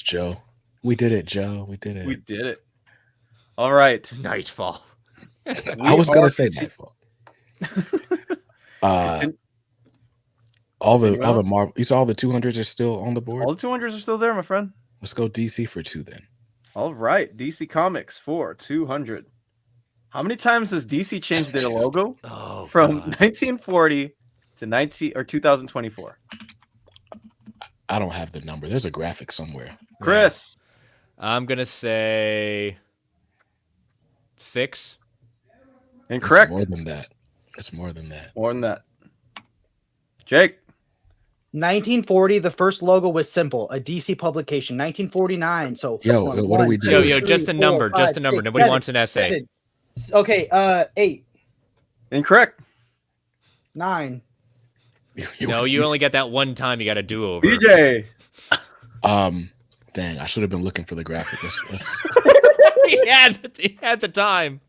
S3: Joe. We did it, Joe. We did it.
S1: We did it. All right.
S2: Nightfall.
S3: I was gonna say Nightfall.
S1: Continue-
S3: all the
S1: Anyone else?
S3: Marvel. You saw all the 200s are still on the board.
S1: All the 200s are still there, my friend.
S3: Let's go DC for 2 then.
S1: All right. DC Comics for 200. How many times has DC changed their logo?
S2: Oh,
S1: From
S2: God.
S1: 1940 to 2024.
S3: I don't have the number. There's a graphic somewhere.
S1: Chris,
S2: I'm gonna say 6.
S1: incorrect.
S3: It's more than that. It's more than that.
S1: More than that. Jake,
S4: 1940, the first logo was simple, a DC publication. 1949, so
S3: Yo, what do we do?
S2: Yo, just a number, just a number. Nobody wants an essay.
S4: Okay, 8,
S1: incorrect.
S4: 9.
S2: No, you only get that one time. You got to do over.
S1: BJ,
S3: Dang, I should have been looking for the graphic. Let's...
S2: he had the time.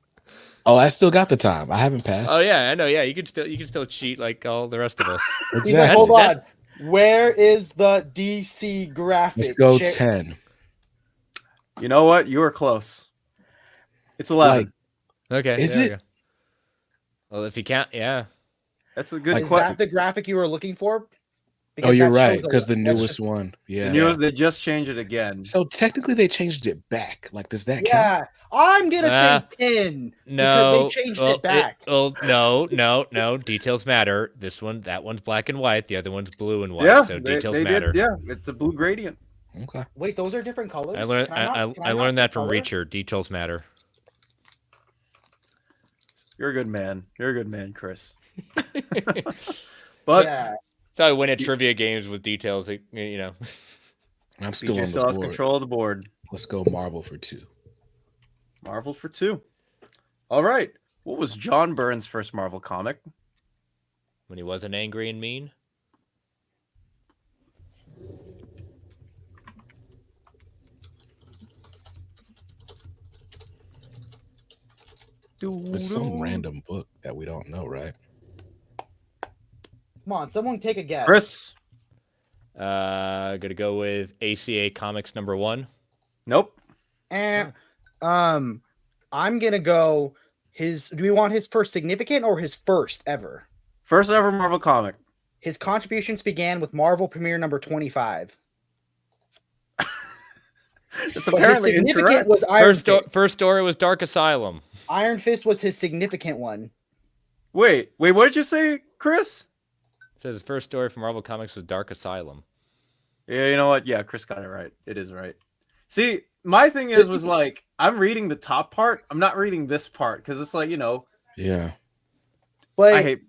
S3: Oh, I still got the time. I haven't passed.
S2: Oh yeah, I know. Yeah, you can still cheat like all the rest of us.
S4: He's like, hold on. Where is the DC graphic?
S3: Let's go
S4: Share-
S3: 10.
S1: You know what? You were close. It's 11.
S2: Okay.
S3: Is
S2: there we
S3: it?
S2: go. Well, if you count, yeah.
S1: That's a good
S4: Is
S1: question.
S4: that the graphic you were looking for?
S3: Oh, you're
S4: that
S3: right.
S4: shows a
S3: Because the
S4: lot. That's
S3: newest
S4: just-
S3: one. Yeah.
S1: The newest, they just changed it again.
S3: So technically, they changed it back. Like, does that count?
S4: Yeah, I'm gonna
S2: Ah,
S4: say 10
S2: No.
S4: because they changed it back.
S2: No. Details matter. That one's black and white. The other one's blue and white.
S1: Yeah,
S2: so
S1: they
S2: details
S1: did.
S2: matter.
S1: Yeah, it's a blue gradient.
S3: Okay.
S4: Wait, those are different colors.
S2: I learned.
S4: Can not-
S2: I
S4: can not
S2: learned
S4: see
S2: that from
S4: color?
S2: Reacher. Details matter.
S1: You're a good man. You're a good man, Chris. But
S4: Yeah,
S2: That's how I win at trivia games with details. You know.
S3: I'm still
S1: BJ
S3: on
S1: still
S3: the
S1: has
S3: board.
S1: control of the board.
S3: Let's go Marvel for 2.
S1: Marvel for 2. All right. What was John Byrne's first Marvel comic?
S2: When he wasn't angry and mean.
S3: It's some random book that we don't know, right?
S4: come on, someone take a guess.
S1: Chris.
S2: Gonna go with ACA Comics #1.
S1: Nope.
S4: And I'm gonna go his. Do we want his first significant or his first ever?
S1: First ever Marvel comic.
S4: His contributions began with Marvel Premiere number 25.
S1: It's
S4: But his
S1: apparently
S4: significant
S1: incorrect.
S4: was Iron Fist.
S2: First story was Dark Asylum.
S4: Iron Fist was his significant one.
S1: Wait. What did you say, Chris?
S2: It says his first story from Marvel Comics was Dark Asylum.
S1: Yeah, you know what? Yeah, Chris got it right. It is right. See, my thing was like, I'm reading the top part. I'm not reading this part because it's like,
S3: Yeah.
S4: But
S1: I hate.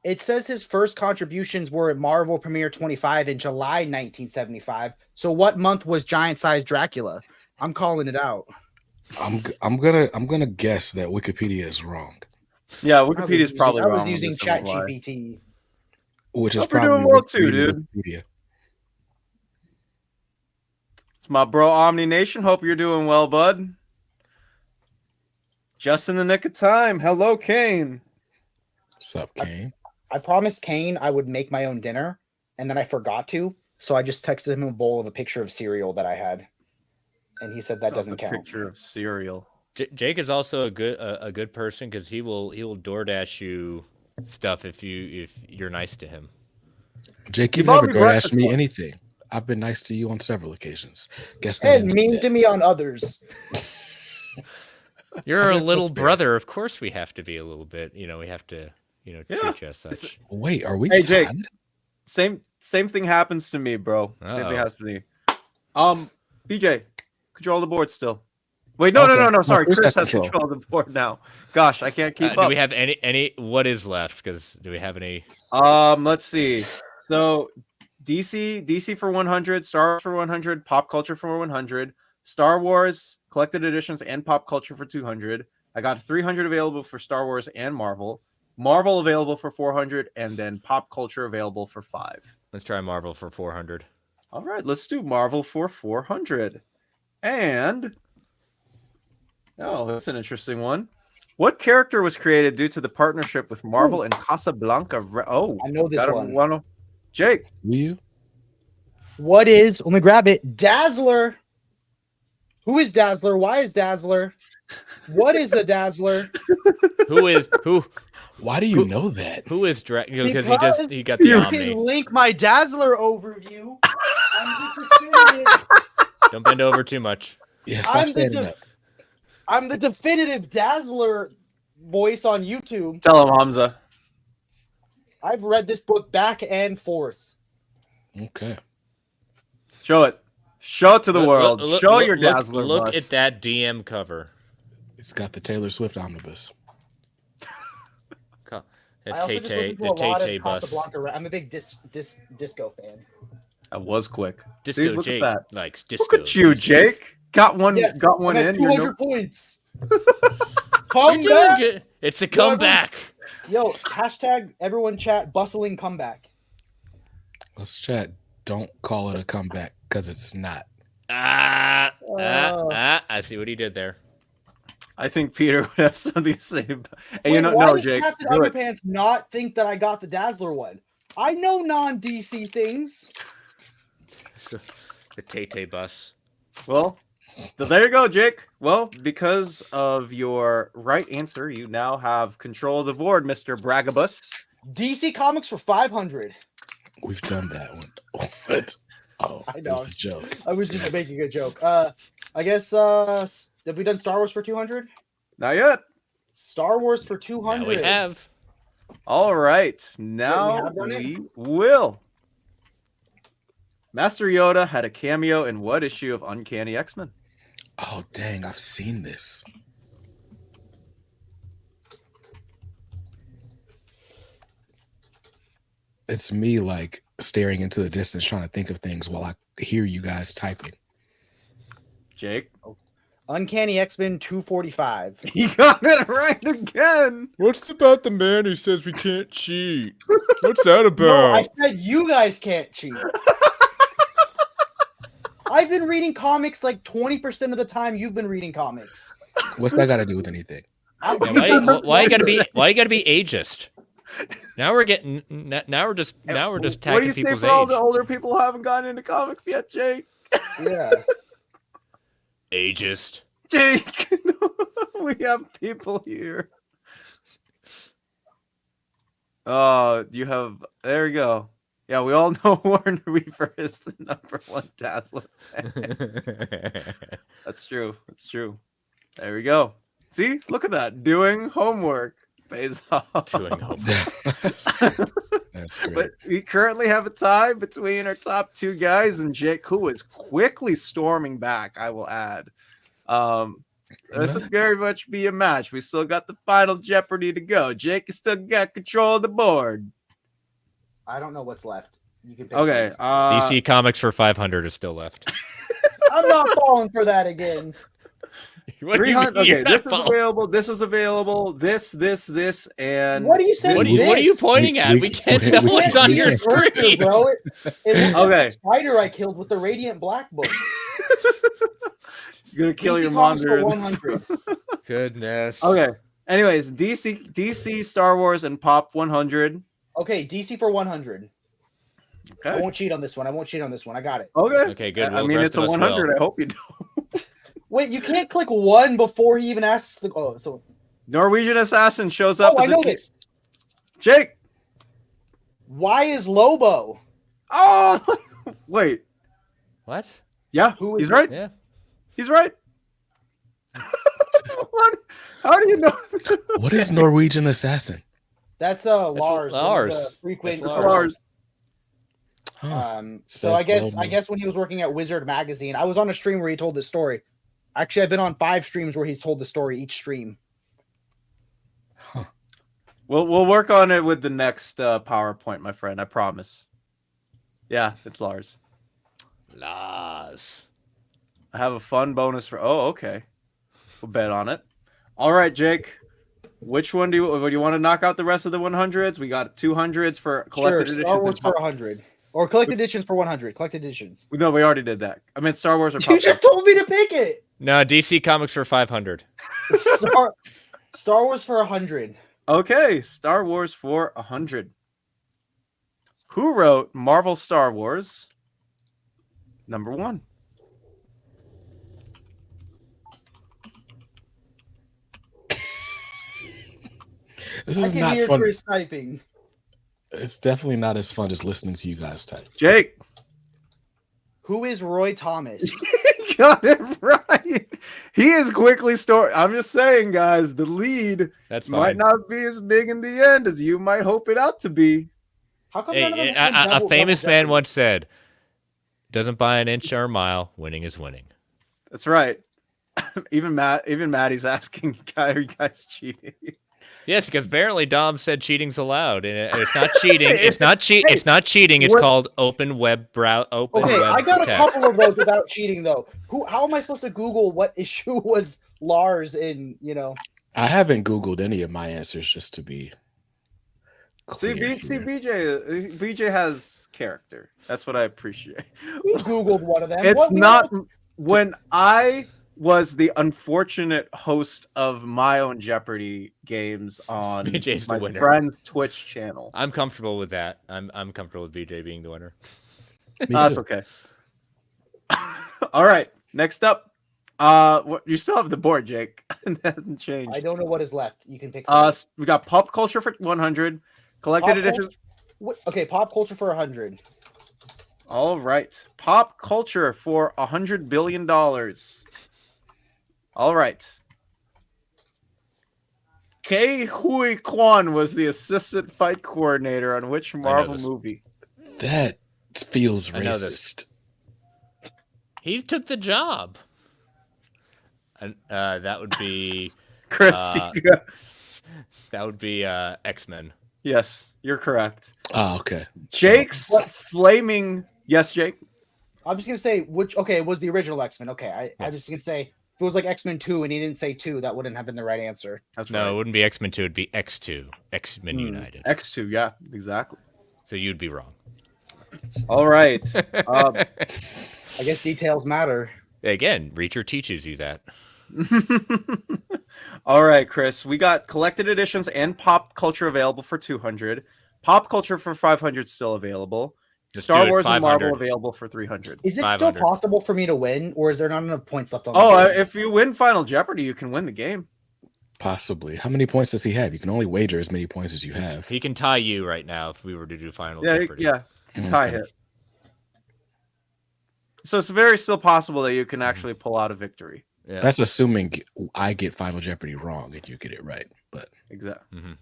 S4: it says his first contributions were at Marvel Premiere 25 in July 1975. So what month was Giant Size Dracula? I'm calling it out.
S3: I'm gonna guess that Wikipedia is wrong,
S1: Yeah, Wikipedia is probably
S4: I
S1: wrong.
S4: was
S1: on
S4: using
S1: this, I won't lie.
S4: ChatGPT.
S3: which is
S1: Hope you're
S3: probably
S1: doing well too,
S3: reading
S1: dude.
S3: Wikipedia.
S1: It's my bro Omni Nation. Hope you're doing well, bud. Just in the nick of time. Hello, Kane.
S3: What's up, Kane?
S4: I promised Kane I would make my own dinner, and then I forgot to. So I just texted him a bowl of a picture of cereal that I had. And he said that doesn't
S1: A
S4: count.
S1: picture of cereal.
S2: Jake is also a good person because he will DoorDash you stuff if you're nice to him.
S3: Jake,
S1: You
S3: you've never
S1: bought me breakfast
S3: DoorDashed me
S1: once.
S3: anything. I've been nice to you on several occasions. Guess that
S4: And
S3: ends
S4: mean
S3: today.
S4: to me on others.
S2: You're
S3: I
S2: a
S3: guess
S2: little
S3: that's fair.
S2: brother. Of course, we have to be a little bit. We have to
S1: Yeah,
S2: treat you as
S1: it's-
S2: such.
S3: Wait, are we
S1: Hey,
S3: tied?
S1: Jake. Same thing happens to me, bro. Same
S2: Uh-oh.
S1: thing happens to me. BJ, control the board still. Wait, no.
S3: Okay.
S1: Sorry,
S3: Chris
S1: Chris
S3: has
S1: has control of the board now. Gosh, I can't keep
S2: Do
S1: up.
S2: we have any? What is left? Because do we have any?
S1: Let's see. So DC for 100, Star Wars for 100, Pop Culture for 100, Star Wars collected editions and Pop Culture for 200. I got 300 available for Star Wars and Marvel. Marvel available for 400, and then Pop Culture available for 5.
S2: Let's try Marvel for 400.
S1: All right, let's do Marvel for 400. And that's an interesting one. What character was created due to the partnership with Marvel and Casablanca?
S4: I know this
S1: got
S4: one.
S1: Jake.
S3: Will you?
S4: What is, let me grab it, Dazzler? Who is Dazzler? Why is Dazzler? What is the Dazzler?
S2: Who
S3: Why do you know that?
S2: who is Dracula? Because
S4: Because
S2: he got the
S4: You
S2: Omni.
S4: can link my Dazzler overview. I'm the definitive,
S2: Don't bend over too much.
S3: Yeah, stop
S4: I'm the
S3: standing
S4: def-
S3: up.
S4: I'm the definitive Dazzler voice on YouTube.
S1: Tell him, Hamza.
S4: I've read this book back and forth.
S3: Okay.
S1: Show it. Show it to the
S2: Look-
S1: world.
S2: look-
S1: Show
S2: look-
S1: your
S2: look-
S1: Dazzler
S2: Look
S1: bus.
S2: at that DM cover.
S3: It's got the Taylor Swift omnibus.
S4: I also just listened to a lot of Casablanca. I'm a big disco fan.
S1: That was quick.
S2: Disco
S1: See, look
S2: Jake
S1: at that.
S2: likes disco.
S1: Look at you, Jake. Got one.
S4: Yes,
S1: got one
S4: I'm at
S1: in. You're
S4: 200 points.
S2: You're
S4: Come
S2: doing
S4: back.
S2: good. It's a comeback.
S4: Yo, hashtag everyone chat bustling comeback.
S3: Let's chat. Don't call it a comeback because it's not.
S2: I see what he did there.
S1: I think Peter would have something to say. And
S4: Wait, why
S1: no,
S4: does
S1: Jake.
S4: Captain
S1: Do it.
S4: Underpants not think that I got the Dazzler one? I know non-DC things.
S2: The Tay bus.
S1: Well, there you go, Jake. Well, because of your right answer, you now have control of the board, Mr. Bragabus.
S4: DC Comics for 500.
S3: We've done that one. What? Oh,
S4: I
S3: it
S4: know.
S3: was a joke.
S4: I was just making a joke. I guess have we done Star Wars for 200?
S1: Not yet.
S4: Star Wars for
S2: Now
S4: 200.
S2: we have.
S1: All right. Now
S4: have done it?
S1: we will. Master Yoda had a cameo in what issue of Uncanny X-Men?
S3: Oh, dang. I've seen this. It's me like staring into the distance trying to think of things while I hear you guys typing.
S1: Jake.
S4: Uncanny X-Men 245.
S1: He got it right again.
S2: What's about the man who says we can't cheat? What's that
S4: No, I said you guys can't cheat. I've been reading comics like 20% of the time you've been reading comics.
S3: What's that got to do with anything?
S2: Why you gotta be ageist? Now we're getting. Now we're just
S1: What do
S2: tagging
S1: you say
S2: people's
S1: for all the
S2: age.
S1: older people who haven't gotten into comics yet, Jake?
S4: Yeah.
S2: Ageist.
S1: Jake, we have people here. Oh, you have. There you go. Yeah, we all know Warner Weaver is the #1 Dazzler fan. That's true. That's true. There we go. See, look at that. Doing homework pays off.
S2: Doing homework.
S3: That's great.
S1: But we currently have a tie between our top two guys and Jake, who is quickly storming back, I will add. This will very much be a match. We still got the final Jeopardy to go. Jake has still got control of the board.
S4: I don't know what's left. You can pick
S1: Okay.
S4: one.
S2: DC Comics for 500 is still left.
S4: I'm not falling for that again.
S2: What do you mean
S1: 300. Okay,
S2: you're
S1: this
S2: not
S1: is
S2: following?
S1: available. This is available. This, and
S4: What are you saying?
S2: What are you pointing at? We can't tell what's on your screen.
S4: Bro. It looks like
S1: Okay.
S4: the spider I killed with the Radiant Black book.
S1: You're gonna kill
S4: DC
S1: your
S4: Comics for
S1: monitor.
S4: 100.
S2: Goodness.
S1: Okay. Anyways, DC, Star Wars, and Pop 100.
S4: Okay, DC for 100. I
S1: Okay.
S4: won't cheat on this one. I got it.
S1: Okay.
S2: Okay, good.
S1: I
S2: Well,
S1: mean,
S2: the
S1: it's a
S2: rest of us
S1: 100.
S2: will.
S1: I hope you don't.
S4: Wait, you can't click one before he even asks the. Oh, so.
S1: Norwegian Assassin shows up
S4: Oh, I
S1: as
S4: know
S1: a
S4: this.
S1: Jake.
S4: Why is Lobo?
S1: Oh, wait.
S2: What?
S1: Yeah,
S4: Who is
S1: he's
S4: it?
S1: right.
S2: Yeah.
S1: He's right. What? How do you know?
S3: What is Norwegian Assassin?
S4: That's Lars. one of
S2: Lars.
S4: the frequent.
S2: That's
S1: It's Lars.
S3: Huh.
S4: So I
S3: Says
S4: guess when he was working at Wizard Magazine, I was on a stream where he told this story. Actually, I've been on 5 streams where he's told the story each stream.
S3: Huh.
S1: We'll work on it with the next PowerPoint, my friend. I promise. Yeah, it's Lars.
S2: Lars.
S1: I have a fun bonus for. Oh, okay. We'll bet on it. All right, Jake. Which one do you want to knock out the rest of the 100s? We got 200s for collected editions.
S4: Star Wars
S1: and
S4: for 100. Or collected editions for 100. Collected editions.
S1: No, we already did that. I meant Star Wars or
S4: You
S1: Pop.
S4: just told me to pick it.
S2: No, DC Comics for 500.
S4: Star Wars for 100.
S1: Okay, Star Wars for 100. Who wrote Marvel Star Wars #1?
S3: This
S4: I
S3: is
S4: can
S3: not
S4: hear
S3: fun.
S4: Chris typing.
S3: It's definitely not as fun as listening to you guys type.
S1: Jake.
S4: Who is Roy Thomas?
S1: Got it right. He is quickly stored. I'm just saying, guys, the lead
S2: That's
S1: might
S2: fine.
S1: not be as big in the end as you might hope it out to be.
S4: How come none of them
S2: Hey,
S4: have
S2: a
S4: double
S2: famous man
S4: Jeopardy?
S2: once said, "Doesn't buy an inch or a mile. Winning is winning."
S1: That's right. Even Maddie's asking, are you guys cheating?
S2: Yes, because apparently Dom said cheating's allowed, and it's not cheating. It's not cheat.
S1: Hey,
S2: It's not cheating. It's
S1: what-
S2: called open web Open
S4: Okay,
S2: web
S4: I got a
S2: test.
S4: couple of those without cheating though. How am I supposed to Google what issue was Lars in?
S3: I haven't Googled any of my answers just to be
S1: See,
S3: clear here.
S1: BJ has character. That's what I appreciate.
S4: He Googled one of them.
S1: It's
S4: What-
S1: not when I was the unfortunate host of my own Jeopardy games on
S2: BJ's the
S1: my
S2: winner.
S1: friend's Twitch channel.
S2: I'm comfortable with that. I'm comfortable with BJ being the winner.
S3: Me
S1: That's
S3: too.
S1: okay. All right. Next up, you still have the board, Jake. It hasn't changed.
S4: I don't know what is left. You can pick.
S1: We got pop culture for 100, collected
S4: Pop
S1: editions.
S4: Okay, pop culture for 100.
S1: All right, pop culture for $100 billion. All right. Kei Hui Kwan was the assistant fight coordinator on which Marvel
S2: this.
S1: movie?
S3: That feels
S2: I know this.
S3: racist.
S2: He took the job. And that would be
S1: Chris.
S2: that would be X-Men.
S1: Yes, you're correct.
S3: Oh, okay.
S1: Jake's flaming. Yes, Jake.
S4: I'm just gonna say which. Okay, it was the original X-Men. Okay, I was just gonna say if it was like X-Men 2 and he didn't say 2, that wouldn't have been the right answer.
S1: That's
S2: No,
S1: right.
S2: it wouldn't be X-Men 2, it'd be X2. X-Men United.
S1: X2, yeah, exactly.
S2: So you'd be wrong.
S1: All right.
S4: I guess details matter.
S2: Again, Reacher teaches you that.
S1: All right, Chris. We got collected editions and pop culture available for 200. Pop culture for 500 still available.
S2: Let's
S1: Star
S2: do it,
S1: Wars and Marvel
S2: 500.
S1: available for 300.
S4: Is it
S2: 500.
S4: still possible for me to win, or is there not enough points left on?
S1: Oh,
S4: the board?
S1: if you win Final Jeopardy, you can win the game.
S3: Possibly. How many points does he have? You can only wager as many points as you have.
S2: He can tie you right now if we were to do Final
S1: Yeah,
S2: Jeopardy.
S1: yeah. Tie
S3: Okay.
S1: hit. So it's very still possible that you can actually pull out a victory.
S2: Yeah.
S3: That's assuming I get Final Jeopardy wrong and you get it right. But
S1: Exactly.
S2: Mhm.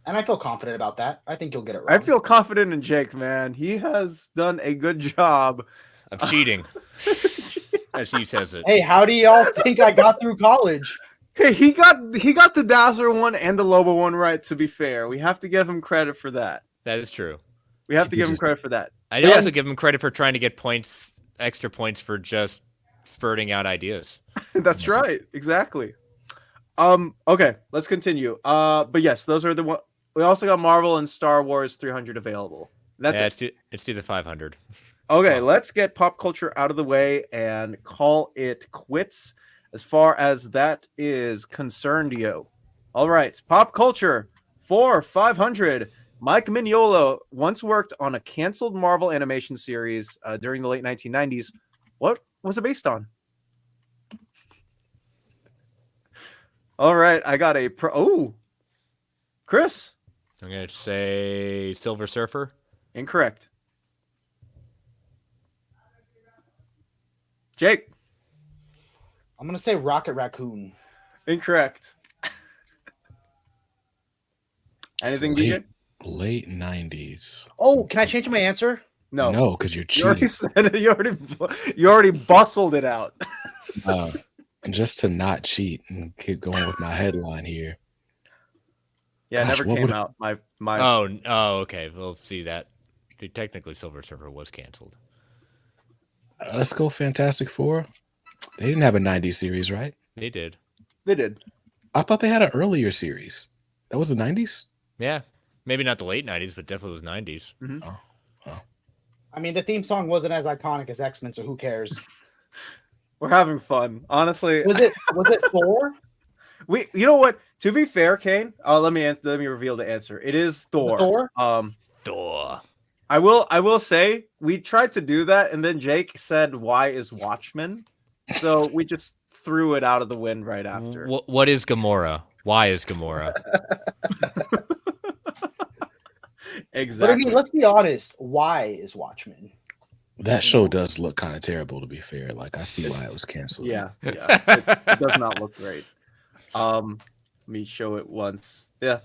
S4: And I feel confident about that. I think you'll get it right.
S1: I feel confident in Jake, man. He has done a good job.
S2: Of cheating. As he says it.
S4: Hey, how do y'all think I got through college?
S1: Hey, he got the Dazzler one and the Lobo one right, to be fair. We have to give him credit for that.
S2: That is true.
S1: We have to
S3: He
S1: give him
S3: just-
S1: credit for that.
S2: I'd
S1: But
S2: also
S1: yes.
S2: give him credit for trying to get extra points for just spurting out ideas.
S1: That's right. Exactly. Okay, let's continue. But yes, those are the one. We also got Marvel and Star Wars 300 available. That's
S2: Yeah,
S1: it.
S2: let's do the 500.
S1: Okay, let's get pop culture out of the way and call it quits as far as that is concerned, yo. All right, pop culture for 500. Mike Mignola once worked on a canceled Marvel animation series during the late 1990s. What was it based on? All right, I got a Chris,
S2: I'm going to say Silver Surfer.
S1: incorrect. Jake,
S4: I'm gonna say Rocket Raccoon.
S1: incorrect. Anything, DJ?
S3: late 90s.
S4: Oh, can I change my answer?
S1: No.
S3: No, because you're
S1: You already
S3: cheating.
S1: said it. You already bustled it out.
S3: And just to not cheat and keep going with my headline here.
S1: Yeah, it
S3: Gosh,
S1: never
S3: what
S1: came
S3: would-
S1: out. My
S2: Oh, okay. We'll see that. Dude, technically, Silver Surfer was canceled.
S3: Let's go Fantastic Four. They didn't have a 90s series, right?
S2: They did.
S1: they did.
S3: I thought they had an earlier series. That was the 90s?
S2: Yeah. Maybe not the late 90s, but definitely was 90s.
S4: I mean, the theme song wasn't as iconic as X-Men, so who cares?
S1: We're having fun. Honestly,
S4: Was it 4?
S1: you know what? To be fair, Kane, let me reveal the answer. It is Thor.
S4: Thor?
S2: Thor.
S1: I will say we tried to do that, and then Jake said, "Why is Watchmen?" So we just threw it out of the wind right after.
S2: What is Gamora? Why is Gamora?
S1: Exactly.
S4: But I mean, let's be honest. Why is Watchmen?
S3: That show does look kind of terrible, to be fair. Like, I see why it was canceled.
S1: Yeah. It does not look great. Let me show it once. Yeah.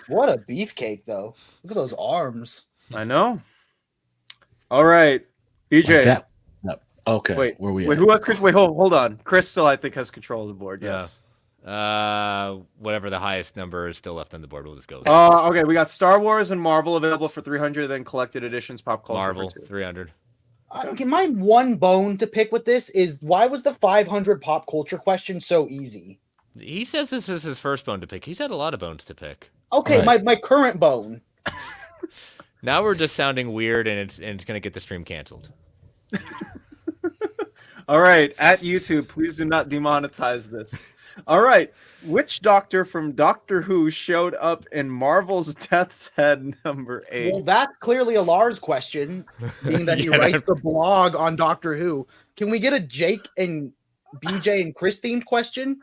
S4: What a beefcake, though. Look at those arms.
S1: I know. All right, BJ.
S3: Like no. Okay.
S1: Wait,
S3: where we
S1: wait.
S3: at?
S1: Who has Chris? Wait, hold on. Chris still, I think, has control of the board.
S2: Yeah.
S1: Yes.
S2: Whatever the highest number is still left on the board, we'll just go with that.
S1: Okay. We got Star Wars and Marvel available for 300. Then collected editions, pop culture.
S2: Marvel,
S1: For 2.
S2: 300.
S4: Okay, my one bone to pick with this is why was the 500 pop culture question so easy?
S2: He says this is his first bone to pick. He's had a lot of bones to pick.
S4: Okay,
S3: Right.
S4: my current bone.
S2: Now we're just sounding weird, and it's going to get the stream canceled.
S1: All right, at YouTube, please do not demonetize this. All right, which doctor from Doctor Who showed up in Marvel's Death's Head number 8?
S4: Well, that's clearly a Lars question, being that he
S2: Yeah,
S4: writes the blog on Doctor Who. Can we get a Jake and BJ and Chris themed question?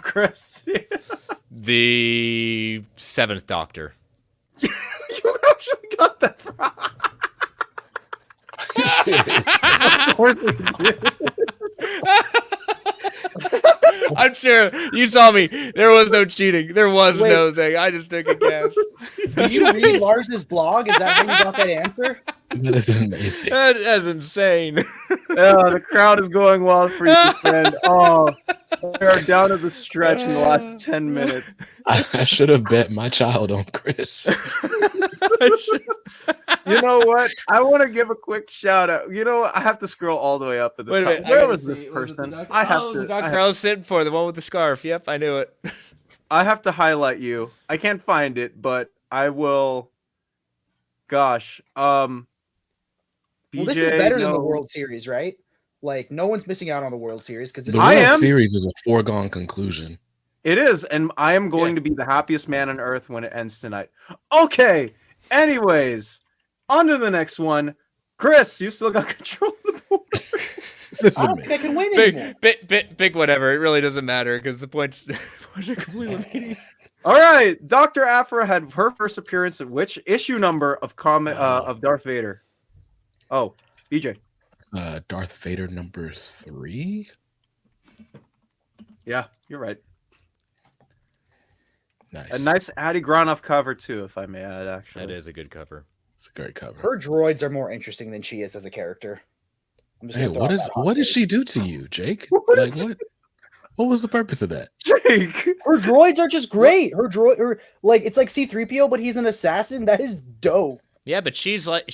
S1: Chris,
S2: The 7th Doctor.
S1: you actually got that wrong.
S3: Are you serious?
S1: Of course we did.
S2: I'm sure you saw me. There was no cheating. There was
S4: Wait.
S2: no thing. I just took a guess.
S4: Did you read Lars's blog? Is that how you got that answer?
S3: That is amazing.
S2: That's insane.
S1: Yeah, the crowd is going wild for you, friend. Oh, we are down to the stretch in the last 10 minutes.
S3: I should have bet my child on Chris.
S1: You know what? I want to give a quick shout out. You know what? I have to scroll all the way up at the
S2: Wait a
S1: top.
S2: minute. I
S1: Where
S2: gotta
S1: was
S2: see.
S1: this
S2: Was it the
S1: person?
S2: doctor?
S1: I have
S2: Oh,
S1: to.
S2: the doctor
S1: I
S2: I was sitting for, the one with the scarf. Yep, I knew it.
S1: have to highlight you. I can't find it, but I will. Gosh.
S4: Well, this is
S1: BJ,
S4: better than the
S1: no.
S4: World Series, right? Like, no one's missing out on the World Series because this
S3: The
S1: I
S3: World
S1: am.
S3: Series is a foregone conclusion.
S1: It is, and I am going to be the happiest man on earth when it ends tonight. Okay. Anyways, on to the next one. Chris, you still got control of the board.
S3: That's
S4: I don't think I
S3: amazing.
S4: can win anymore.
S2: Big whatever. It really doesn't matter because the points are completely meaningless.
S1: All right, Dr. Aphra had her first appearance at which issue number of of Darth Vader? Oh, BJ.
S3: Darth Vader number 3.
S1: Yeah, you're right.
S3: Nice.
S1: A nice Adi Granoff cover too, if I may add. Actually,
S2: That is a good cover.
S3: It's a great cover.
S4: Her droids are more interesting than she is as a character. I'm just
S3: Hey,
S4: gonna throw
S3: what
S4: out
S3: is
S4: that hot
S3: what did
S4: take.
S3: she do to you, Jake?
S1: What
S3: Like
S1: is-
S3: what? What was the purpose of that?
S1: Jake.
S4: Her droids are just great. It's like C-3PO, but he's an assassin. That is dope.
S2: Yeah, but she's like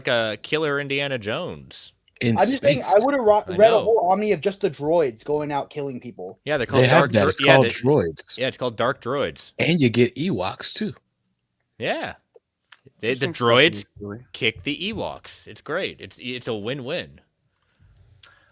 S2: a killer Indiana Jones.
S3: In
S4: I'm just saying,
S3: space.
S4: I would have
S2: I
S4: read a
S2: know.
S4: whole Omni of just the droids going out killing people.
S2: Yeah, they're called
S3: They have
S2: dark.
S3: that. It's
S2: Yeah,
S3: called droids.
S2: yeah, it's called dark droids.
S3: And you get Ewoks too.
S2: Yeah, the
S1: Interesting stuff,
S2: droids
S1: actually.
S2: kick the Ewoks. It's great. It's a win-win.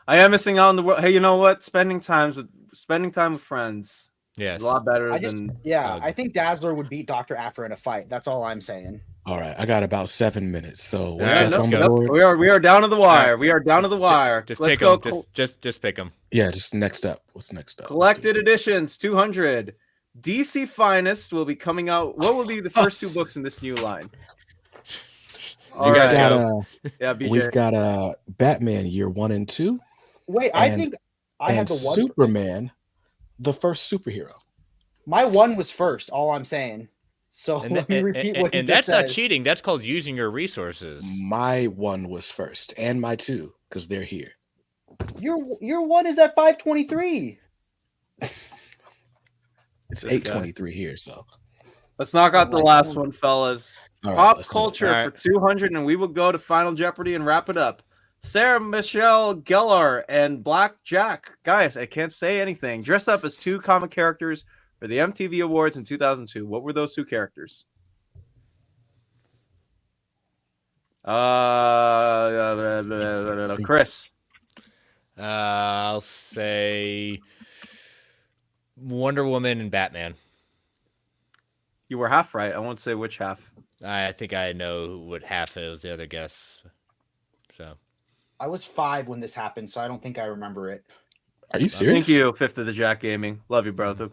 S1: I am missing out on the world. Hey, you know what? Spending time with friends
S2: Yes.
S1: is a lot better
S4: I just,
S1: than.
S4: I think Dazzler would beat Dr. Aphra in a fight. That's all I'm saying.
S3: All right, I got about 7 minutes. So what's
S2: right,
S3: left
S2: let's
S3: on the
S2: go.
S3: board?
S1: We are down to the wire. We are down to the wire.
S2: Just
S1: Let's
S2: pick
S1: go.
S2: them. Just pick them.
S3: Yeah, just next up. What's next up?
S1: Collected editions 200. DC Finest will be coming out. What will be the first 2 books in this new line? All
S2: You guys
S1: right.
S2: go.
S1: Yeah, BJ.
S3: We've got Batman year 1 and 2.
S4: Wait, I
S3: And-
S4: think I had
S3: and
S4: the one.
S3: Superman, the first superhero.
S4: My one was first. All I'm saying. So
S2: And,
S4: let me repeat what he
S2: and
S4: just
S2: that's not
S4: said.
S2: cheating. That's called using your resources.
S3: My 1 was first, and my 2, because they're here.
S4: Your one is at 523.
S3: It's
S1: This guy.
S3: 823 here, so
S1: Let's knock out the last one, fellas.
S3: all right,
S1: Pop
S3: let's do it.
S1: culture
S2: All
S1: for
S2: right.
S1: 200, and we will go to Final Jeopardy and wrap it up. Sarah Michelle Gellar and Black Jack. Guys, I can't say anything. Dressed up as 2 comic characters for the MTV Awards in 2002. What were those 2 characters? Chris.
S2: I'll say Wonder Woman and Batman.
S1: You were half right. I won't say which half.
S2: I think I know what half is the other guess. So
S4: I was 5 when this happened, so I don't think I remember it.
S3: Are you serious?
S1: Thank you, Fifth of the Jack Gaming. Love you, brother.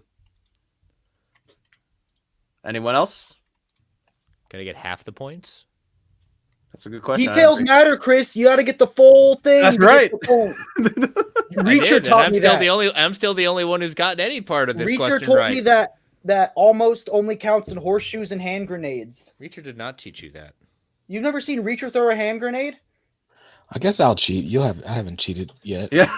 S1: Anyone else?
S2: can I get half the points?
S1: That's a good question.
S4: Details matter, Chris. You got to get the full thing.
S1: That's
S4: to get
S1: right.
S4: the point.
S2: I
S4: Reacher
S2: did, and
S4: taught
S2: I'm
S4: me
S2: still
S4: that.
S2: the only one who's gotten any part of this
S4: Reacher
S2: question
S4: told
S2: right.
S4: me that almost only counts in horseshoes and hand grenades.
S2: Reacher did not teach you that.
S4: You've never seen Reacher throw a hand grenade?
S3: I guess I'll cheat. I haven't cheated yet.
S1: Yeah.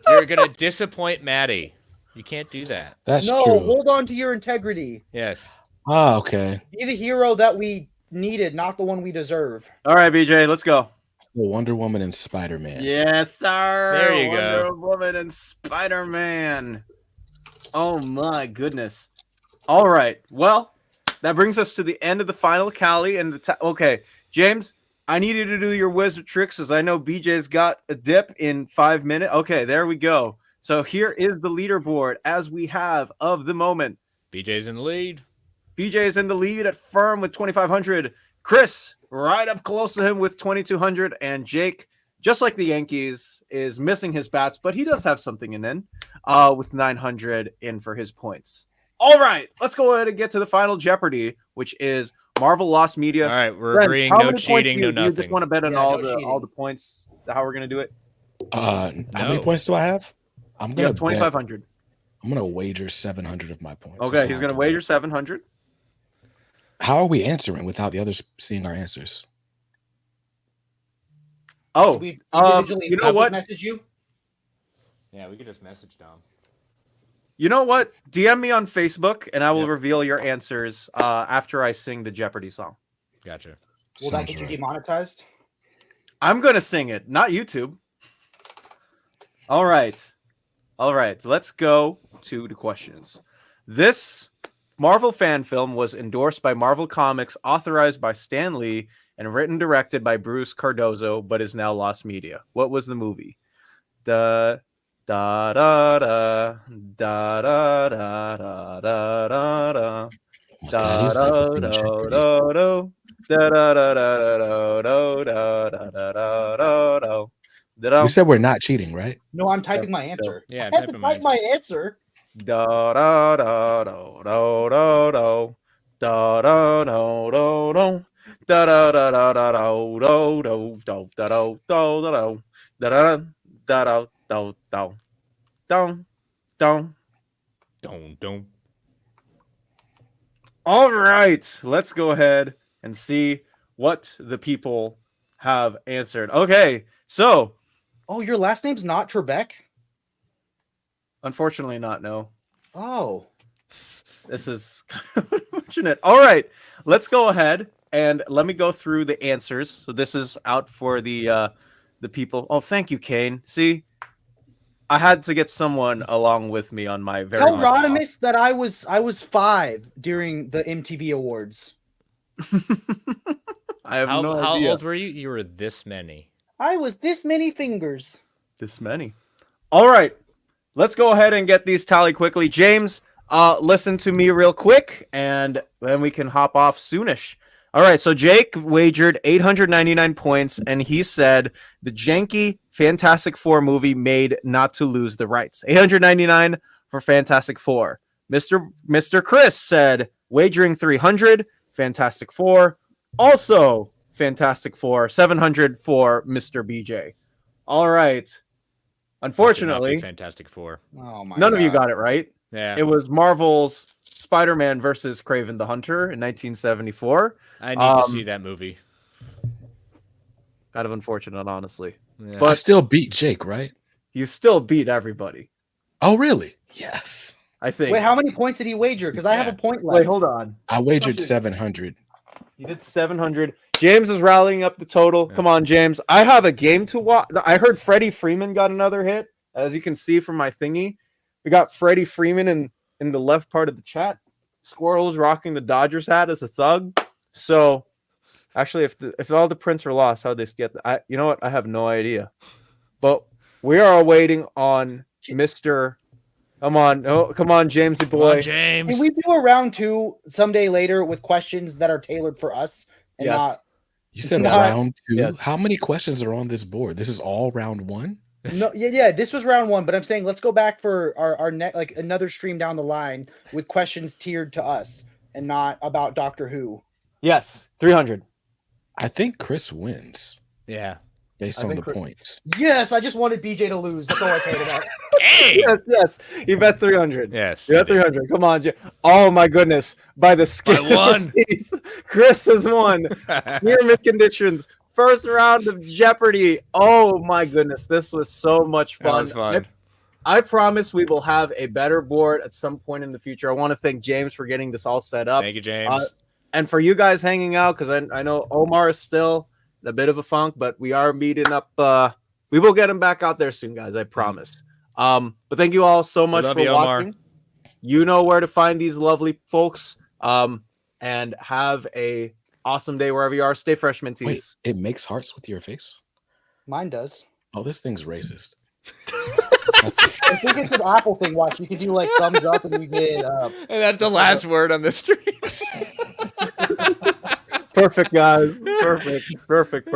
S2: You're gonna disappoint Maddie. You can't do that.
S3: That's
S4: No,
S3: true.
S4: hold on to your integrity.
S2: Yes.
S3: Ah, okay.
S4: Be the hero that we needed, not the one we deserve.
S1: All right, BJ, let's go.
S3: So Wonder Woman and Spider-Man.
S1: Yes, sir.
S2: There you go.
S1: Wonder Woman and Spider-Man. Oh my goodness. All right. Well, that brings us to the end of the final tally and okay, James, I need you to do your wizard tricks as I know BJ's got a dip in 5 minutes. Okay, there we go. So here is the leaderboard as we have of the moment.
S2: BJ's in the lead.
S1: BJ is in the lead at firm with 2,500. Chris right up close to him with 2,200. And Jake, just like the Yankees, is missing his bats, but he does have something in with 900 in for his points. All right, let's go ahead and get to the final Jeopardy, which is Marvel Lost Media.
S2: All right, we're
S1: Friends,
S2: agreeing.
S1: how
S2: No
S1: many points
S2: cheating,
S1: do
S2: no
S1: you
S2: nothing.
S1: just want to bet on
S4: Yeah,
S1: all
S4: no
S1: the
S4: cheating.
S1: points? Is that how we're gonna do it?
S3: How many points do I have? I'm
S1: You
S3: gonna
S1: have 2,500.
S3: I'm gonna wager 700 of my points. That's
S1: Okay,
S3: all
S1: he's
S3: I'm
S1: gonna
S3: doing.
S1: wager 700.
S3: How are we answering without the others seeing our answers?
S1: Oh,
S4: We individually
S1: you know what?
S4: message you.
S2: Yeah, we could just message Dom.
S1: You know what? DM me on Facebook, and I will
S2: Yep.
S1: reveal your answers after I sing the Jeopardy song.
S2: Gotcha.
S4: Will that
S3: Sounds
S4: get you
S3: right.
S4: demonetized?
S1: I'm gonna sing it, not YouTube. All right. Let's go to the questions. This Marvel fan film was endorsed by Marvel Comics, authorized by Stan Lee, and written and directed by Bruce Cardozo, but is now lost media. What was the movie? Da da da da da da da da da da da.
S3: Oh my God, he's like
S1: Da
S3: in
S1: da
S3: Jeopardy.
S1: da da da da da da da da da da da da.
S3: We said we're not cheating, right?
S4: No, I'm typing my answer.
S2: Yeah,
S4: I have to
S2: typing my
S4: type my answer.
S1: Da da da da da da da da da da da da. Da da da da da da da da da da da da da da da da da.
S2: Don't.
S1: All right, let's go ahead and see what the people have answered. Okay, so
S4: Oh, your last name's not Trebek?
S1: unfortunately not, no.
S4: Oh.
S1: This is kind of unfortunate. All right, let's go ahead and let me go through the answers. So this is out for the people. Oh, thank you, Kane. See, I had to get someone along with me on my very.
S4: Tell Rodimus that I was 5 during the MTV Awards.
S1: I have
S2: How
S1: no idea.
S2: old were you? You were this many.
S4: I was this many fingers.
S1: This many. All right, let's go ahead and get these tally quickly. James, listen to me real quick, and then we can hop off soonish. All right, so Jake wagered 899 points, and he said the janky Fantastic Four movie made not to lose the rights. 899 for Fantastic Four. Mr. Chris said wagering 300, Fantastic Four. Also Fantastic Four, 700 for Mr. BJ. All right.
S2: That should
S1: Unfortunately,
S2: not be Fantastic Four.
S4: Oh my
S1: none
S4: God.
S1: of you got it right.
S2: Yeah,
S1: It was Marvel's Spider-Man versus Kraven the Hunter in 1974.
S2: I need to see that movie.
S1: Kind of unfortunate, honestly.
S2: Yeah.
S3: I
S1: But
S3: still beat Jake, right?
S1: you still beat everybody,
S3: Oh, really? Yes.
S1: I think.
S4: Wait, how many points did he wager? Because I have
S2: Yeah.
S4: a point left.
S1: Wait, hold on.
S3: I wagered
S1: Okay.
S3: 700.
S1: You did 700. James is rallying up the total.
S2: Yeah.
S1: Come on, James. I have a game to watch. I heard Freddie Freeman got another hit. As you can see from my thingy, we got Freddie Freeman in the left part of the chat. Squirrel's rocking the Dodgers hat as a thug. So, actually, if all the prints are lost, how'd they get that? You know what? I have no idea. But we are waiting on Mr. Come on, Jamesy
S2: Come
S1: boy.
S2: on, James.
S4: Can we do a round 2 someday later with questions that are tailored for us and
S1: Yes.
S4: not?
S3: You said
S4: Not-
S3: round 2?
S1: Yes.
S3: How many questions are on this board? This is all round 1?
S4: No, yeah. This was round 1, but I'm saying let's go back for our like another stream down the line with questions tiered to us and not about Doctor Who.
S1: Yes, 300.
S3: I think Chris wins
S2: Yeah.
S3: based
S1: I
S3: on the
S1: think Chris-
S3: points.
S4: Yes, I just wanted BJ to lose. That's all I cared about.
S2: Hey.
S1: Yes. You bet 300.
S2: Yes.
S1: You bet
S2: you did.
S1: 300. Come on, Oh my goodness! By the skin of
S2: won.
S1: his teeth, Chris has won. Near mid conditions. First round of Jeopardy. Oh my goodness, this was so much
S2: That
S1: fun.
S2: was fun.
S1: I promise we will have a better board at some point in the future. I want to thank James for getting this all set up.
S2: Thank you, James.
S1: And for you guys hanging out, because I know Omar is still in a bit of a funk, but we are meeting up. We will get him back out there soon, guys. I promise. But thank you all so much
S2: love
S1: for
S2: you, Omar.
S1: watching. You know where to find these lovely folks. And have a awesome day wherever you are. Stay fresh, Minties.
S3: Wait, it makes hearts with your face?
S4: Mine does.
S3: Oh, this thing's racist.
S4: I think it's an Apple thing. Watch, you can do like thumbs up and you get.
S2: And that's the last word on the stream.
S1: Perfect, guys. Perfect.